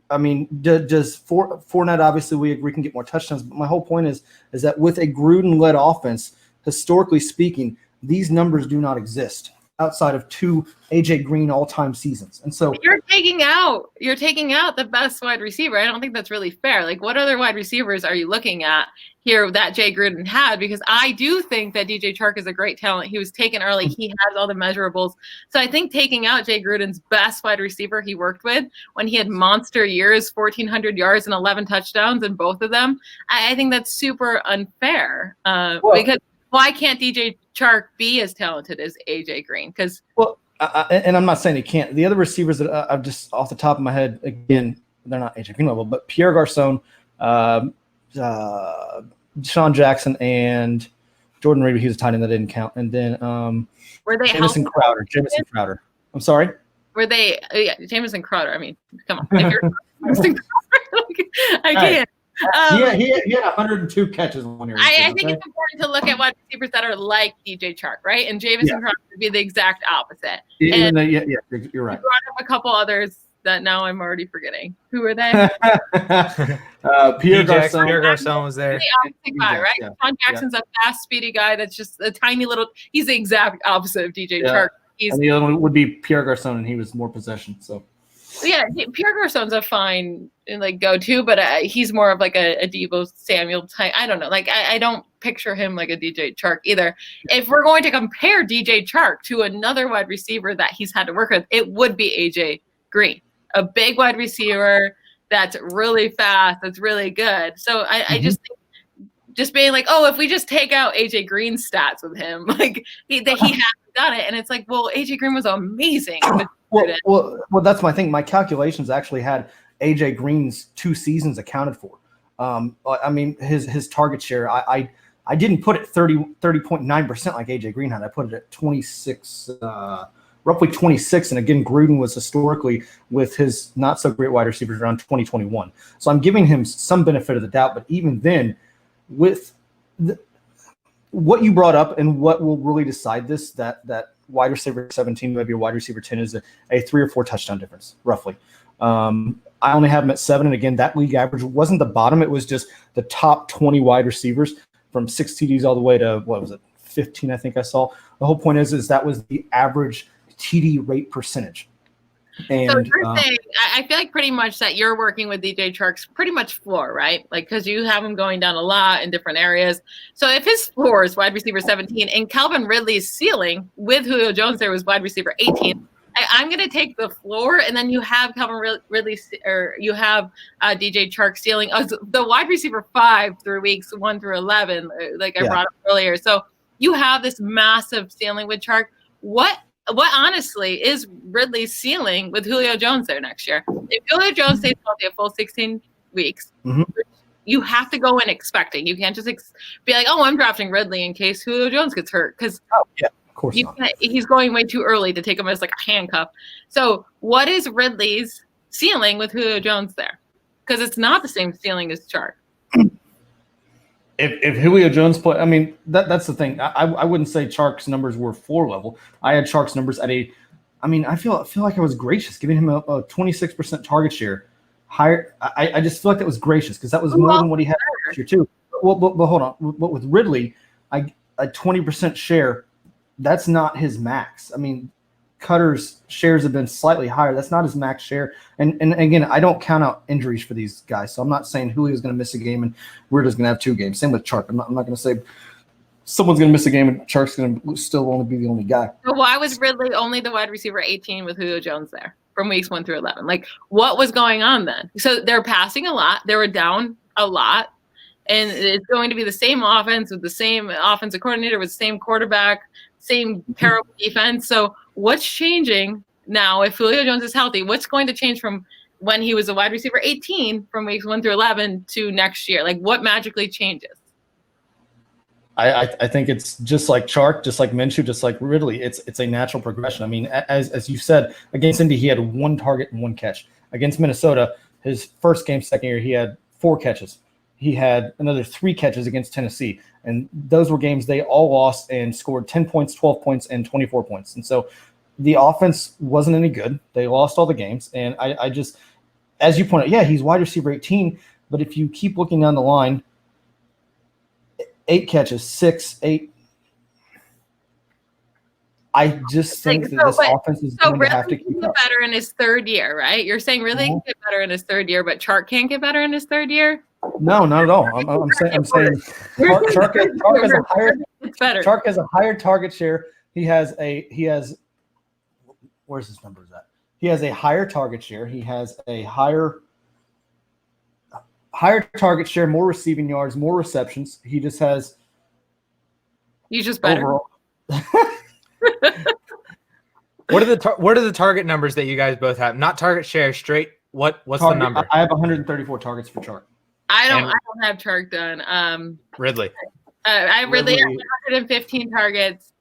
I mean, does Fournette, obviously we agree, can get more touchdowns, but my whole point is that with a Gruden-led offense, historically speaking, these numbers do not exist outside of 2 AJ Green all-time seasons. And so
you're taking out the best wide receiver. I don't think that's really fair. Like, what other wide receivers are you looking at here that Jay Gruden had? Because I do think that DJ Chark is a great talent. He was taken early. He has all the measurables. So I think taking out Jay Gruden's best wide receiver he worked with when he had monster years, 1,400 yards and 11 touchdowns in both of them, I think that's super unfair. Because why can't DJ Chark be as talented as AJ Green? Because
and I'm not saying he can't. The other receivers that I've just off the top of my head, again, they're not AJ Green level, but Pierre Garçon, Deshaun Jackson, and Jordan Reed. He was a tight end that didn't count. And then
were they
Jamison Crowder? I'm sorry.
Were they? Jamison Crowder. I mean, come on. If you're Jamison Crowder, I can't.
He had 102 catches one year.
I think it's important to look at wide receivers that are like DJ Chark, right? And Jamison Crowder would be the exact opposite.
You're right.
You brought up a couple others that now I'm already forgetting. Who are they?
Pierre
Pierre
Garçon.
Garçon was there.
The opposite guy, right?
Yeah.
Sean Jackson's a fast, speedy guy that's just a tiny little. He's the exact opposite of DJ
Yeah.
Chark. He's
And the other one would be Pierre Garçon, and he was more possession. So
yeah, Pierre Garçon's a fine like go-to, but he's more of like a Deebo Samuel type. I don't know. Like I don't picture him like a DJ Chark either. If we're going to compare DJ Chark to another wide receiver that he's had to work with, it would be AJ Green, a big wide receiver that's really fast, that's really good. So I just think just being like, oh, if we just take out AJ Green's stats with him, like he hasn't done it, and it's like, well, AJ Green was amazing.
Well, that's my thing. My calculations actually had AJ Green's 2 seasons accounted for. I mean, his target share, I didn't put it 30.9% like AJ Green had. I put it at 26, roughly 26. And again, Gruden was historically with his not so great wide receivers around 2021. So I'm giving him some benefit of the doubt. But even then, with what you brought up and what will really decide this, that wide receiver 17, maybe a wide receiver 10 is a 3 or 4 touchdown difference, roughly. I only have him at 7. And again, that league average wasn't the bottom. It was just the top 20 wide receivers from 6 TDs all the way to, 15, I think I saw. The whole point is that was the average TD rate percentage. And,
so you're saying, I feel like pretty much that you're working with DJ Chark's pretty much floor, right? Like, because you have him going down a lot in different areas. So if his floor is wide receiver 17 and Calvin Ridley's ceiling with Julio Jones there was wide receiver 18, I'm going to take the floor, and then you have Calvin Ridley, or you have DJ Chark ceiling the wide receiver 5 through weeks 1 through 11, like I brought up earlier. So you have this massive ceiling with Chark. What honestly is Ridley's ceiling with Julio Jones there next year? If Julio Jones stays healthy a full 16 weeks, you have to go in expecting. You can't just be like, oh, I'm drafting Ridley in case Julio Jones gets hurt. Because
of course
he's going way too early to take him as like a handcuff. So what is Ridley's ceiling with Julio Jones there? Because it's not the same ceiling as Chark.
If Julio Jones play, I mean, that's the thing. I wouldn't say Chark's numbers were floor level. I had Chark's numbers at I feel like I was gracious, giving him a 26% target share. Higher, I just feel like that was gracious because that was more than what he had last year too. But hold on. But with Ridley, a 20% share, that's not his max. I mean, Cutter's shares have been slightly higher. That's not his max share. And again, I don't count out injuries for these guys. So I'm not saying Julio's going to miss a game and we're just going to have 2 games. Same with Chark. I'm not going to say someone's going to miss a game and Chark's going to still only be the only guy.
So why was Ridley only the wide receiver 18 with Julio Jones there from weeks 1 through 11? Like, what was going on then? So they're passing a lot. They were down a lot. And it's going to be the same offense with the same offensive coordinator, with the same quarterback, same terrible defense. So what's changing now if Julio Jones is healthy? What's going to change from when he was a wide receiver 18 from weeks 1 through 11 to next year? Like, what magically changes?
I think it's just like Chark, just like Minshew, just like Ridley. It's a natural progression. I mean, as you said, against Indy, he had 1 target and 1 catch. Against Minnesota, his first game, second year, he had 4 catches. He had another 3 catches against Tennessee. And those were games they all lost and scored 10 points, 12 points, and 24 points. And so the offense wasn't any good. They lost all the games. And I just, as you pointed out, he's wide receiver 18. But if you keep looking down the line, 8 catches, 6, 8. I just think that this offense is going to have to keep
get better in his 3rd year, right? You're saying Ridley can get better in his 3rd year, but Chark can't get better in his 3rd year?
No, not at all. I'm saying Chark has a higher target share. He has where's his numbers at? He has a higher target share. He has a higher target share, more receiving yards, more receptions. He just has.
He's just better.
Overall.
What are the target numbers that you guys both have? Not target share, straight. What's the number?
I have 134 targets for Chark.
I don't have Chark done.
Ridley.
I have Ridley at 115 targets.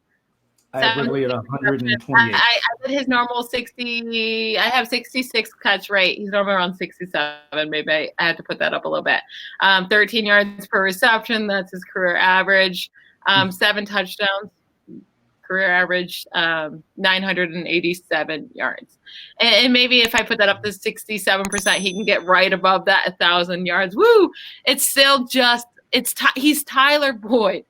I have Ridley at 128.
I did his normal 60. I have 66 catch rate. He's normally around 67. Maybe I had to put that up a little bit. 13 yards per reception. That's his career average. 7 touchdowns. career average 987 yards. And maybe if I put that up to 67%, he can get right above that 1,000 yards. Woo! It's still just he's Tyler Boyd.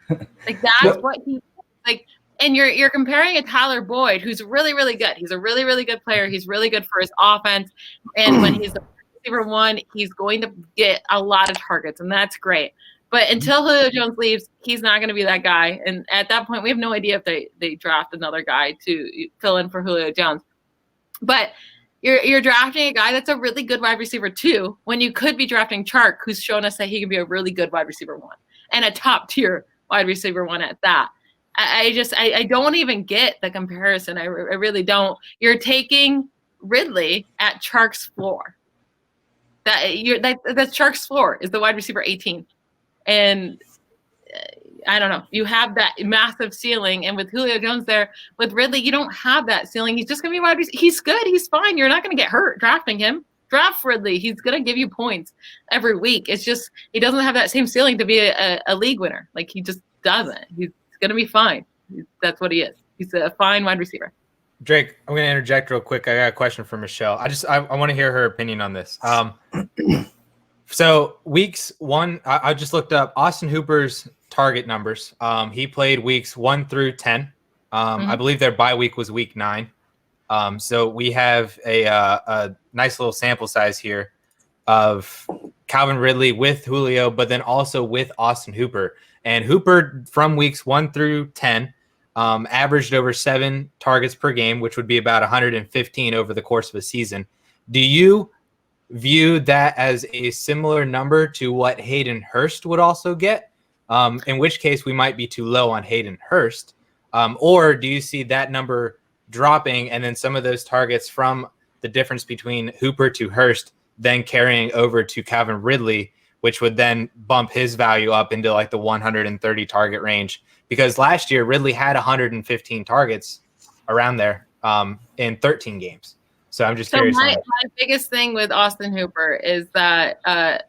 Like that's what he like. And you're comparing a Tyler Boyd who's really, really good. He's a really, really good player. He's really good for his offense. And when he's the receiver one, he's going to get a lot of targets, and that's great. But until Julio Jones leaves, he's not going to be that guy. And at that point, we have no idea if they draft another guy to fill in for Julio Jones. But you're drafting a guy that's a really good wide receiver too, when you could be drafting Chark, who's shown us that he can be a really good wide receiver one and a top tier wide receiver one at that. I don't even get the comparison. I really don't. You're taking Ridley at Chark's floor. That's Chark's floor is the wide receiver 18. And I don't know. You have that massive ceiling, and with Julio Jones there, with Ridley, you don't have that ceiling. He's just gonna be wide receiver. He's good. He's fine. You're not gonna get hurt drafting him. Draft Ridley. He's gonna give you points every week. It's just he doesn't have that same ceiling to be a league winner. Like he just doesn't. He's gonna be fine. That's what he is. He's a fine wide receiver.
Drake, I'm going to interject real quick. I got a question for Michelle. I want to hear her opinion on this. So weeks 1, I just looked up Austin Hooper's target numbers. He played weeks 1 through 10. I believe their bye week was week 9. So we have a nice little sample size here of Calvin Ridley with Julio, but then also with Austin Hooper. And Hooper from weeks 1 through 10 averaged over 7 targets per game, which would be about 115 over the course of a season. Do you view that as a similar number to what Hayden Hurst would also get? In which case we might be too low on Hayden Hurst. Or do you see that number dropping and then some of those targets from the difference between Hooper to Hurst then carrying over to Calvin Ridley, which would then bump his value up into like the 130 target range? Because last year, Ridley had 115 targets around there in 13 games. So I'm just curious.
My biggest thing with Austin Hooper is that I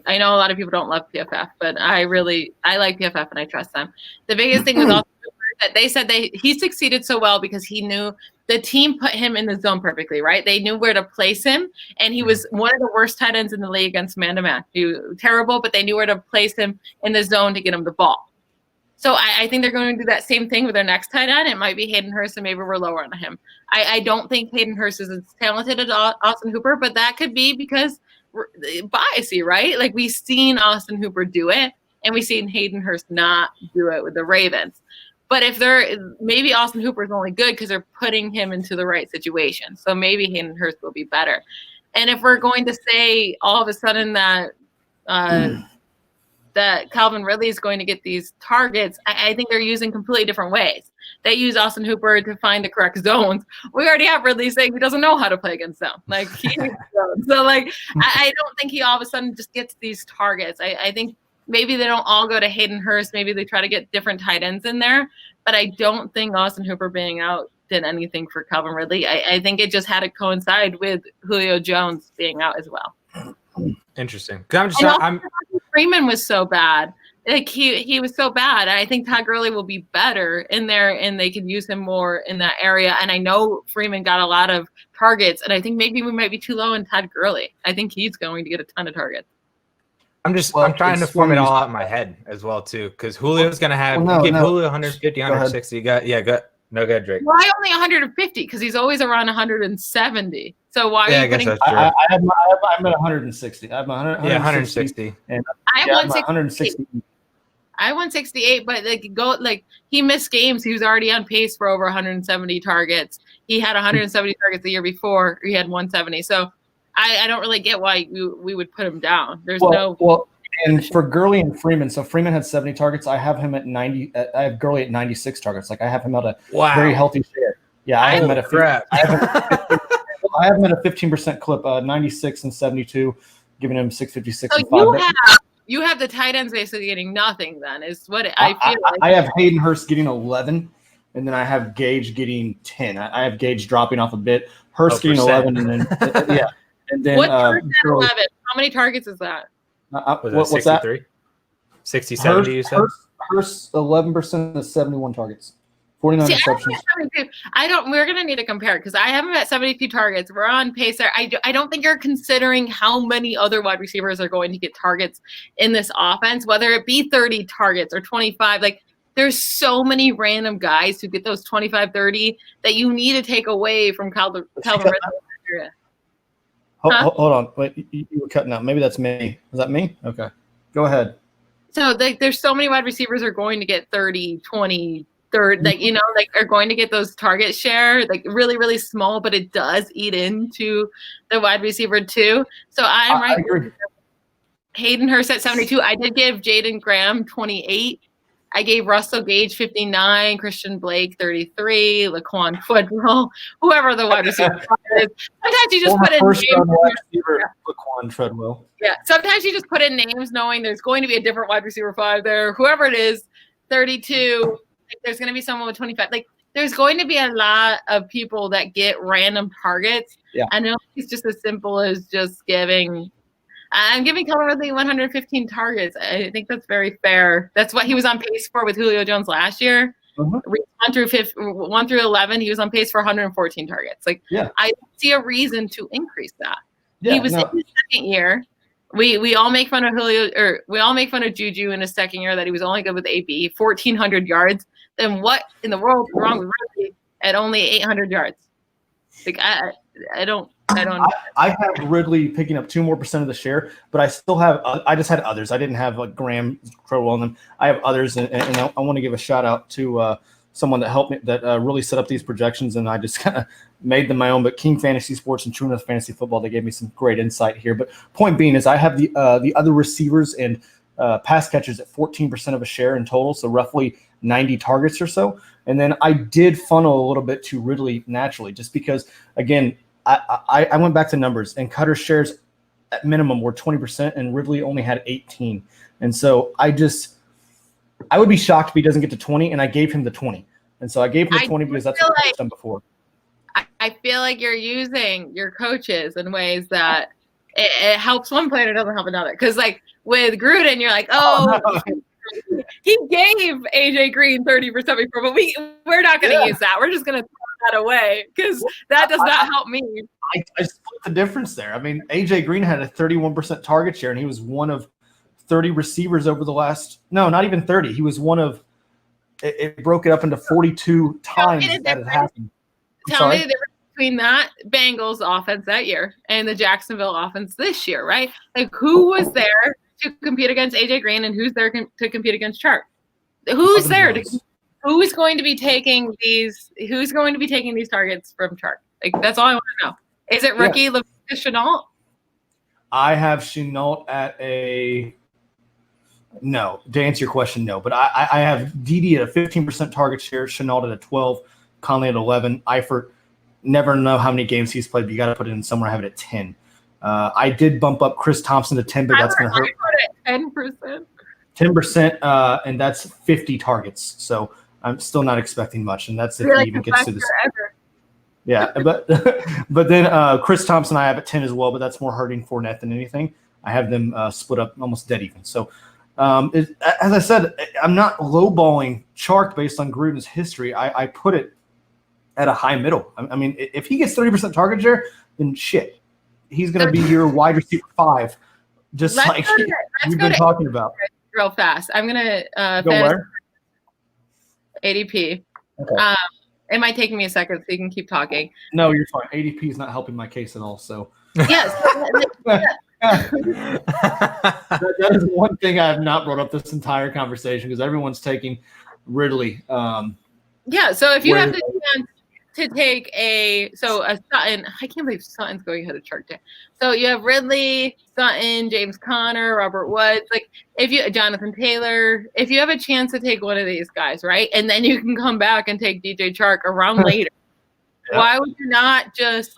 know a lot of people don't love PFF, but I like PFF and I trust them. The biggest thing with Austin Hooper is that they said he succeeded so well because he knew the team put him in the zone perfectly, right? They knew where to place him, and he was one of the worst tight ends in the league against man-to-man. He was terrible, but they knew where to place him in the zone to get him the ball. So I think they're going to do that same thing with their next tight end. It might be Hayden Hurst, and maybe we're lower on him. I don't think Hayden Hurst is as talented as Austin Hooper, but that could be because biasy, right? Like we've seen Austin Hooper do it, and we've seen Hayden Hurst not do it with the Ravens. But maybe Austin Hooper is only good because they're putting him into the right situation. So maybe Hayden Hurst will be better. And if we're going to say all of a sudden that that Calvin Ridley is going to get these targets, I think they're using completely different ways. They use Austin Hooper to find the correct zones. We already have Ridley saying he doesn't know how to play against them. Like so like I don't think he all of a sudden just gets these targets. I think maybe they don't all go to Hayden Hurst. Maybe they try to get different tight ends in there. But I don't think Austin Hooper being out did anything for Calvin Ridley. I think it just had to coincide with Julio Jones being out as well.
Interesting.
Freeman was so bad. Like he was so bad. I think Todd Gurley will be better in there, and they can use him more in that area. And I know Freeman got a lot of targets, and I think maybe we might be too low in Todd Gurley. I think he's going to get a ton of targets. I'm
trying to form it all out in my head as well too, because Julio's going to have Julio 150, 160. Go ahead, Drake.
Why only 150? Because he's always around 170. So why are you putting?
I'm at 160. I have 160. And
I have 160. I have 168, but he missed games. He was already on pace for over 170 targets. He had 170 targets the year before. He had 170. So I don't really get why we would put him down.
And for Gurley and Freeman, so Freeman had 70 targets. I have him at 90. I have Gurley at 96 targets. Like I have him at a very healthy share. Yeah, I have him at a I have him at a 15% clip, 96 and 72, giving him 656 and 5.
You have the tight ends basically getting nothing. Then is what I feel.
I have Hayden Hurst getting 11, and then I have Gage getting 10. I have Gage dropping off a bit. Hurst getting 11, and then and then
what 11? How many targets is that?
What's 63? 60, 70, you said?
first 11% of 71 targets. 49 receptions.
We're going to need to compare because I have him at 72 targets. We're on pace there. I don't think you're considering how many other wide receivers are going to get targets in this offense, whether it be 30 targets or 25. Like, there's so many random guys who get those 25, 30 that you need to take away from Calvin Ridley.
Hold on. Wait, you were cutting out. Maybe that's me. Is that me? Okay. Go ahead.
So there's so many wide receivers are going to get 30, 20, 30, are going to get those target share, like really, really small, but it does eat into the wide receiver too. So I'm right. Hayden Hurst at 72. I did give Jaden Graham 28. I gave Russell Gage 59, Christian Blake 33, Laquan Treadwell, whoever the wide receiver is. Sometimes you just put in names.
Laquan Treadwell.
Yeah, sometimes you just put in names knowing there's going to be a different wide receiver 5 there. Whoever it is, 32. There's going to be someone with 25. Like, there's going to be a lot of people that get random targets.
Yeah.
I know it's just as simple as just giving. I'm giving Calvin Ridley 115 targets. I think that's very fair. That's what he was on pace for with Julio Jones last year. 1 through 11, he was on pace for 114 targets. Like, I don't see a reason to increase that. Yeah, he was in his second year. We all make fun of Julio, or we all make fun of Juju in his second year that he was only good with AB, 1,400 yards. Then what in the world is wrong with Ridley at only 800 yards? Like, I don't.
I have Ridley picking up 2% more of the share, but I still have. I just had others. I didn't have like Graham Treadwell in them. I have others, and I want to give a shout out to someone that helped me, that really set up these projections, and I just kind of made them my own. But King Fantasy Sports and True Enough Fantasy Football, they gave me some great insight here. But point being is, I have the other receivers and pass catchers at 14% of a share in total, so roughly 90 targets or so. And then I did funnel a little bit to Ridley naturally, just because, again, I went back to numbers, and Cutter's shares at minimum were 20%, and Ridley only had 18. And so I would be shocked if he doesn't get to 20, and I gave him the 20. And so I gave him the 20 because that's what I've done before.
I feel like you're using your coaches in ways that it helps one player, it doesn't help another. Because, like, with Gruden, you're like, he gave AJ Green 30 for 74, but we're not going to use that. We're just going to throw that away because that does not help me.
I split the difference there. I mean, AJ Green had a 31% target share, and he was one of 30 receivers over the last – no, not even 30. He was one of – it broke it up into 42 times that it happened.
Tell me the difference between that Bengals offense that year and the Jacksonville offense this year, right? Like, who was there to compete against AJ Green, and who's there to compete against Chark? Who's there? Who's going to be taking these? Who's going to be taking these targets from Chark? Like, that's all I want to know. Is it rookie Shenault?
I have Shenault at a no. To answer your question, no. But I have DD at a 15% target share, Shenault at a 12, Conley at 11, Eifert. Never know how many games he's played, but you got to put it in somewhere. I have it at 10. I did bump up Chris Thompson to 10, but that's going to hurt.
10%.
10%, and that's 50 targets. So I'm still not expecting much, and that's if he even gets to this. Yeah, but then Chris Thompson I have at 10 as well, but that's more hurting Fournette than anything. I have them split up almost dead even. So as I said, I'm not lowballing Chark based on Gruden's history. I put it at a high middle. I mean, if he gets 30% target share, then shit. He's going to be your wide receiver 5, just like we've been talking about.
Real fast. I'm going to
go where?
ADP.
Okay.
It might take me a second so you can keep talking.
No, you're fine. ADP is not helping my case at all. So
yes.
That is one thing I have not brought up this entire conversation because everyone's taking Ridley.
Yeah. So if you have the chance to take a Sutton, I can't believe Sutton's going ahead of Chark Day. So you have Ridley, Sutton, James Conner, Robert Woods, Jonathan Taylor. If you have a chance to take one of these guys, right, and then you can come back and take DJ Chark around later. Yeah. Why would you not just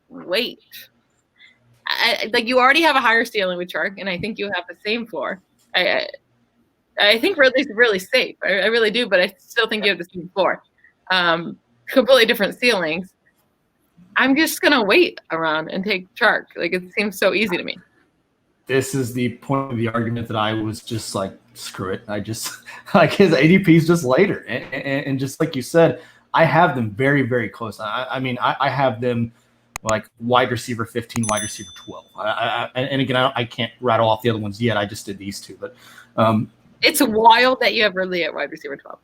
wait? You already have a higher ceiling with Chark, and I think you have the same floor. I think Ridley's really safe. I really do, but I still think you have the same floor. Completely different ceilings. I'm just gonna wait around and take Chark. It seems so easy to me.
this is the point of the argument that I was just like, screw it. I just like his ADP is just later, and just like you said, I have them very, very close. I mean, I have them like wide receiver 15, wide receiver 12. And again, I can't rattle off the other ones yet. I just did these two, but
it's wild that you have Ridley at wide receiver 12.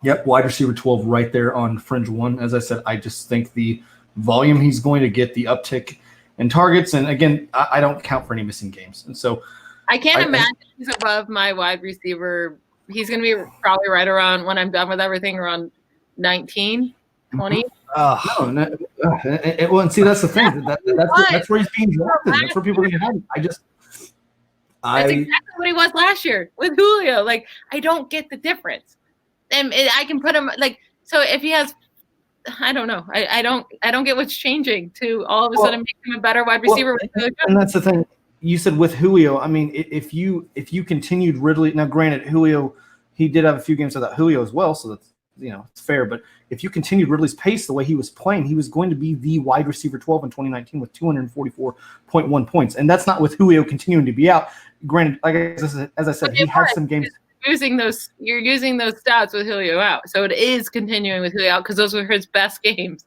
Yep, wide receiver 12 right there on fringe 1. As I said, I just think the volume he's going to get, the uptick in targets, and again, I don't count for any missing games. And so
I can't imagine he's above my wide receiver. He's going to be probably right around, when I'm done with everything, around 19, 20.
Well, and see, that's the thing. That's where he's being drafted. That's where people are going to have him. That's exactly
what he was last year with Julio. Like, I don't get the difference. And I can put him like, so if he has, I don't know. I don't get what's changing to all of a sudden make him a better wide receiver.
And that's the thing. You said with Julio, I mean, if you continued Ridley, now granted, Julio, he did have a few games without Julio as well, so that's, it's fair. But if you continued Ridley's pace the way he was playing, he was going to be the wide receiver 12 in 2019 with 244.1 points. And that's not with Julio continuing to be out. Granted, like as I said, he had some games.
You're using those stats with Julio out, so it is continuing with Julio out because those were his best games.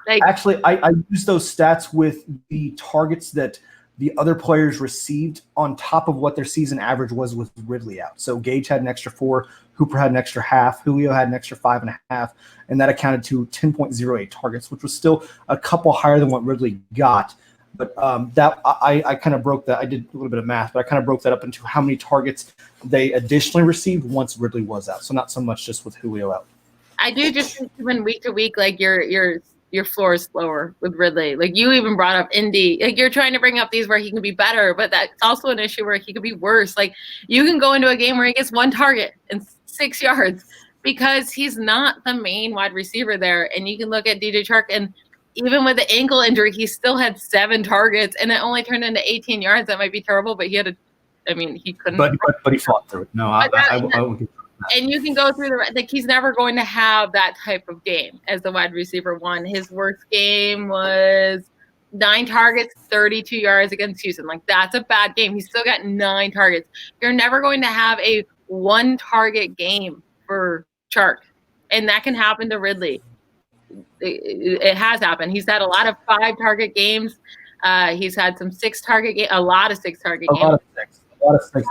Like,
actually, I use those stats with the targets that the other players received on top of what their season average was with Ridley out. So Gage had an extra 4, Hooper had an extra half, Julio had an extra 5.5, and that accounted to 10.08 targets, which was still a couple higher than what Ridley got. But that I kind of broke that. I did a little bit of math, but I kind of broke that up into how many targets they additionally received once Ridley was out. So not so much just with Julio out.
I do just think when week to week, like your floor is lower with Ridley. Like you even brought up Indy. Like you're trying to bring up these where he can be better, but that's also an issue where he could be worse. Like you can go into a game where he gets 1 target and 6 yards because he's not the main wide receiver there. And you can look at DJ Chark, and even with the ankle injury, he still had 7 targets, and it only turned into 18 yards. That might be terrible, but he couldn't.
But he fought through it. No, I would.
And you can go through like he's never going to have that type of game as the wide receiver 1. His worst game was 9 targets, 32 yards against Houston. Like that's a bad game. He's still got 9 targets. You're never going to have a 1 target game for Chark, and that can happen to Ridley. It has happened. He's had a lot of 5 target games. He's had some 6 target games, a lot of 6 target games.
A lot of 6.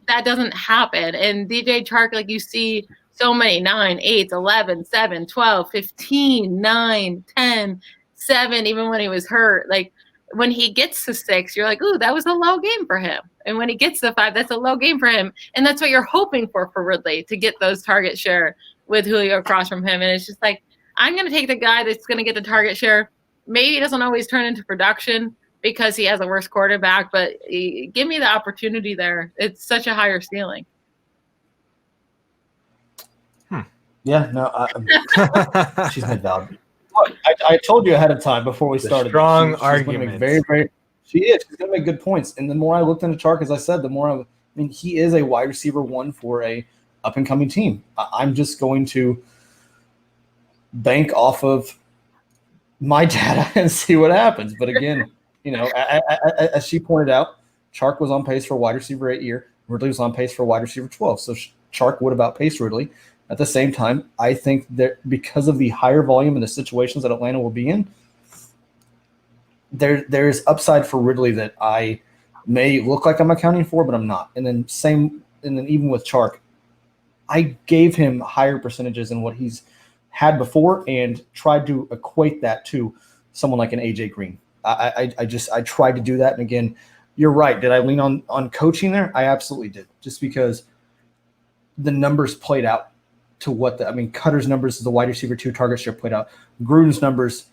That doesn't happen. And DJ Chark, like you see so many 9, 8, 11, 7, 12, 15, 9, 10, 7, even when he was hurt. Like when he gets to 6, you're like, ooh, that was a low game for him. And when he gets to 5, that's a low game for him. And that's what you're hoping for Ridley, to get those target share with Julio across from him. And it's just like, I'm going to take the guy that's going to get the target share. Maybe he doesn't always turn into production because he has a worse quarterback, but give me the opportunity there. It's such a higher ceiling.
Yeah, no, she's made valid. Look, I told you ahead of time before we started.
Strong argument.
She is. She's going to make good points. And the more I looked into Chark, as I said, the more he is a wide receiver 1 for a up-and-coming team. I'm just going to bank off of my data and see what happens. But again, as she pointed out, Chark was on pace for wide receiver 8 year. Ridley was on pace for wide receiver 12. So Chark would have outpaced Ridley. At the same time, I think that because of the higher volume and the situations that Atlanta will be in, there's upside for Ridley that I may look like I'm accounting for, but I'm not. And then even with Chark, I gave him higher percentages than what he's had before and tried to equate that to someone like an AJ Green. I tried to do that. And again, you're right. Did I lean on coaching there? I absolutely did, just because the numbers played out to Cutter's numbers as the wide receiver 2 target share played out. Gruden's numbers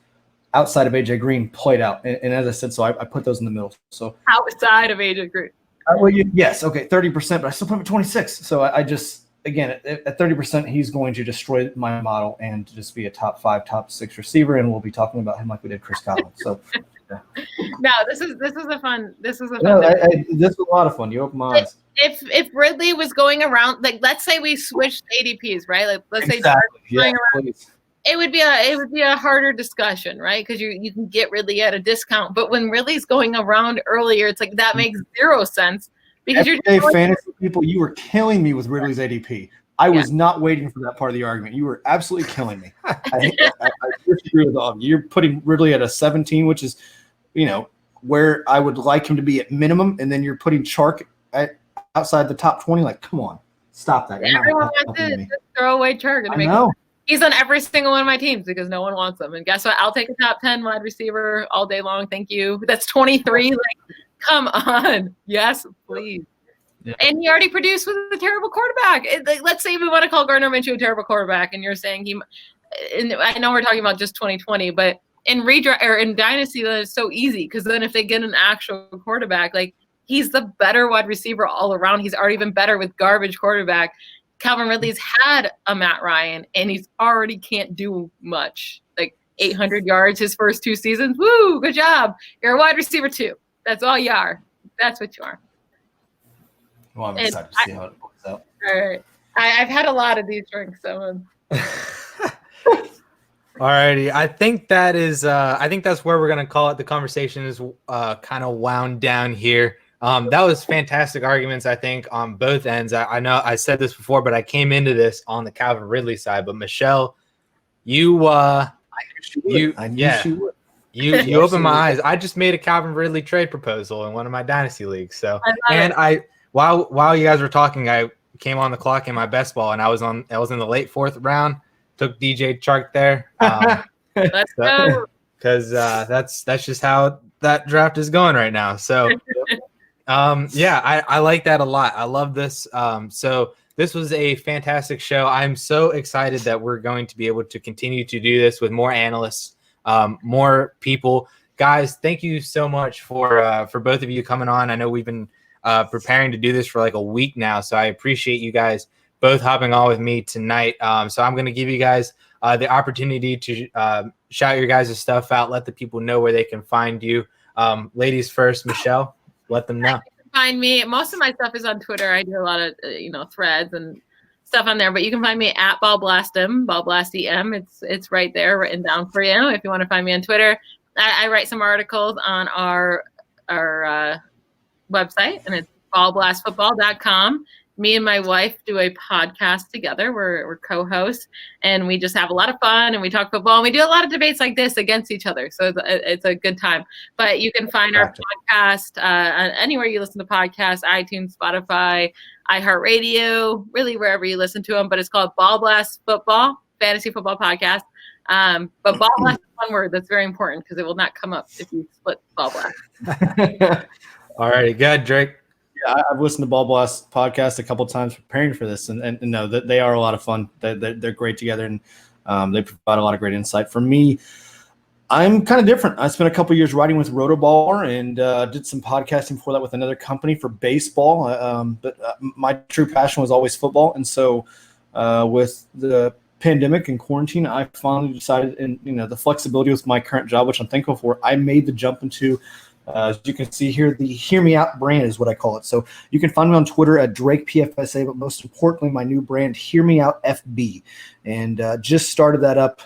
outside of AJ Green played out. And as I said, so I put those in the middle. So
outside of AJ Green.
Yes. Okay. 30%, but I still put him at 26. So I just, again, at 30%, he's going to destroy my model and just be a top 5, top 6 receiver. And we'll be talking about him like we did Chris Godwin. So yeah.
No, this is a fun. This was
a lot of fun. You open my eyes.
If Ridley was going around, like let's say we switched ADPs, right? Like let's say
exactly.
going around. it would be a harder discussion, right? Because you can get Ridley at a discount, but when Ridley's going around earlier, it's like that makes zero sense because you're
just fantasy people. You were killing me with Ridley's ADP. I was not waiting for that part of the argument. You were absolutely killing me. I disagree with all of you. You're putting Ridley at a 17, which is, where I would like him to be at minimum, and then you're putting Chark outside the top 20. Like, come on, stop that.
Everyone wants to just throw away Chark.
I know.
He's on every single one of my teams because no one wants him. And guess what? I'll take a top 10 wide receiver all day long. Thank you. That's 23. Like, come on. Yes, please. Yeah. And he already produced with a terrible quarterback. Let's say we want to call Gardner Minshew a terrible quarterback, and you're saying I know we're talking about just 2020, but in redraft or in Dynasty, that is so easy because then if they get an actual quarterback, like he's the better wide receiver all around. He's already been better with garbage quarterback. Calvin Ridley's had a Matt Ryan, and he's already can't do much. Like 800 yards his first 2 seasons. Woo, good job. You're a wide receiver too. That's all you are. That's what you are.
Well, I'm excited to see how it works out.
All right. I've had a lot of these drinks, so.
Alrighty, I think that's where we're gonna call it. The conversation is kind of wound down here. That was fantastic arguments, I think, on both ends. I know I said this before, but I came into this on the Calvin Ridley side. But Michelle, you opened my eyes. I just made a Calvin Ridley trade proposal in one of my Dynasty leagues. So, while you guys were talking, I came on the clock in my best ball, and I was in the late 4th round. Took DJ Chark there.
Let's go.
Because that's just how that draft is going right now. So, I like that a lot. I love this. So this was a fantastic show. I'm so excited that we're going to be able to continue to do this with more analysts, more people. Guys, thank you so much for both of you coming on. I know we've been preparing to do this for like a week now, so I appreciate you guys both hopping on with me tonight. So I'm going to give you guys the opportunity to shout your guys' stuff out, let the people know where they can find you. Ladies first, Michelle, let them know.
You can find me. Most of my stuff is on Twitter. I do a lot of threads and stuff on there, but you can find me at BallBlastEm, BallBlastEM. It's right there written down for you if you want to find me on Twitter. I write some articles on our website, and it's ballblastfootball.com. Me and my wife do a podcast together. We're co-hosts, and we just have a lot of fun, and we talk football, and we do a lot of debates like this against each other. So it's a good time. But you can find our podcast anywhere you listen to podcasts, iTunes, Spotify, iHeartRadio, really wherever you listen to them. But it's called Ball Blast Football, Fantasy Football Podcast. But Ball Blast is one word that's very important because it will not come up if you split Ball Blast.
All right, good, Drake.
Yeah, I've listened to Ball Blast podcast a couple of times preparing for this, and no, they are a lot of fun. They're great together, and they provide a lot of great insight. For me, I'm kind of different. I spent a couple of years writing with Rotoballer and did some podcasting before that with another company for baseball. But my true passion was always football, and so with the pandemic and quarantine, I finally decided, and the flexibility with my current job, which I'm thankful for, I made the jump into. As you can see here, the Hear Me Out brand is what I call it. So you can find me on Twitter at Drake PFSA, but most importantly, my new brand, Hear Me Out FB. And just started that up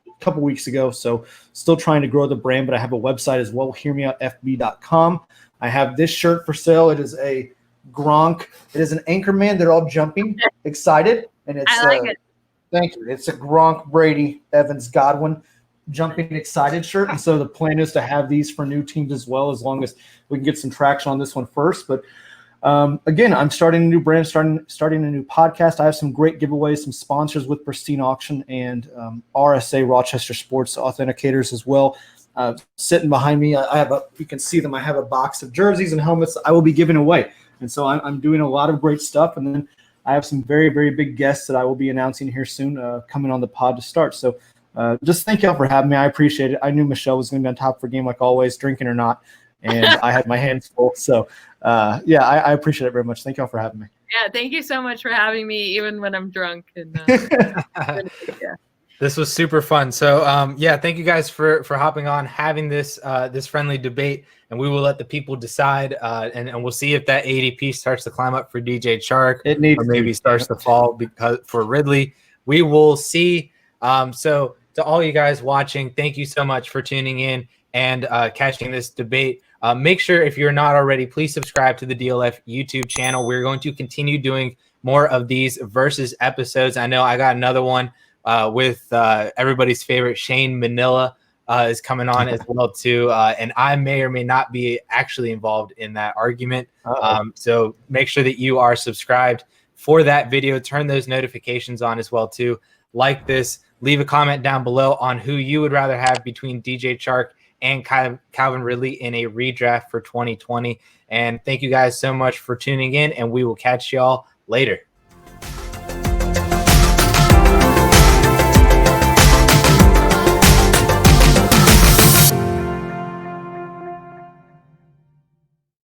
a couple weeks ago. So still trying to grow the brand, but I have a website as well, hearmeoutfb.com. I have this shirt for sale. It is a Gronk. It is an Anchorman. They're all jumping, excited. And it's
I like it.
Thank you. It's a Gronk, Brady, Evans, Godwin jumping excited shirt, and so the plan is to have these for new teams as well, as long as we can get some traction on this one first. But again, I'm starting a new brand, starting a new podcast. I have some great giveaways, some sponsors with Pristine Auction and RSA Rochester Sports Authenticators as well. Sitting behind me, you can see them. I have a box of jerseys and helmets I will be giving away, and so I'm doing a lot of great stuff. And then I have some very, very big guests that I will be announcing here soon, coming on the pod to start. So. Just thank y'all for having me. I appreciate it. I knew Michelle was going to be on top for game like always, drinking or not, and I had my hands full. So, I appreciate it very much. Thank y'all for having me.
Yeah, thank you so much for having me, even when I'm drunk. And
This was super fun. So, thank you guys for hopping on, having this friendly debate, and we will let the people decide, and we'll see if that ADP starts to climb up for DJ Chark.
It needs
or maybe starts to fall because for Ridley. We will see. So to all you guys watching, thank you so much for tuning in and catching this debate. Make sure, if you're not already, please subscribe to the DLF YouTube channel. We're going to continue doing more of these versus episodes. I know I got another one with everybody's favorite Shane Manila is coming on as well too, and I may or may not be actually involved in that argument. So make sure that you are subscribed for that video. Turn those notifications on as well too. Like this, leave a comment down below on who you would rather have between DJ Chark and Calvin Ridley in a redraft for 2020. And thank you guys so much for tuning in, and we will catch y'all later.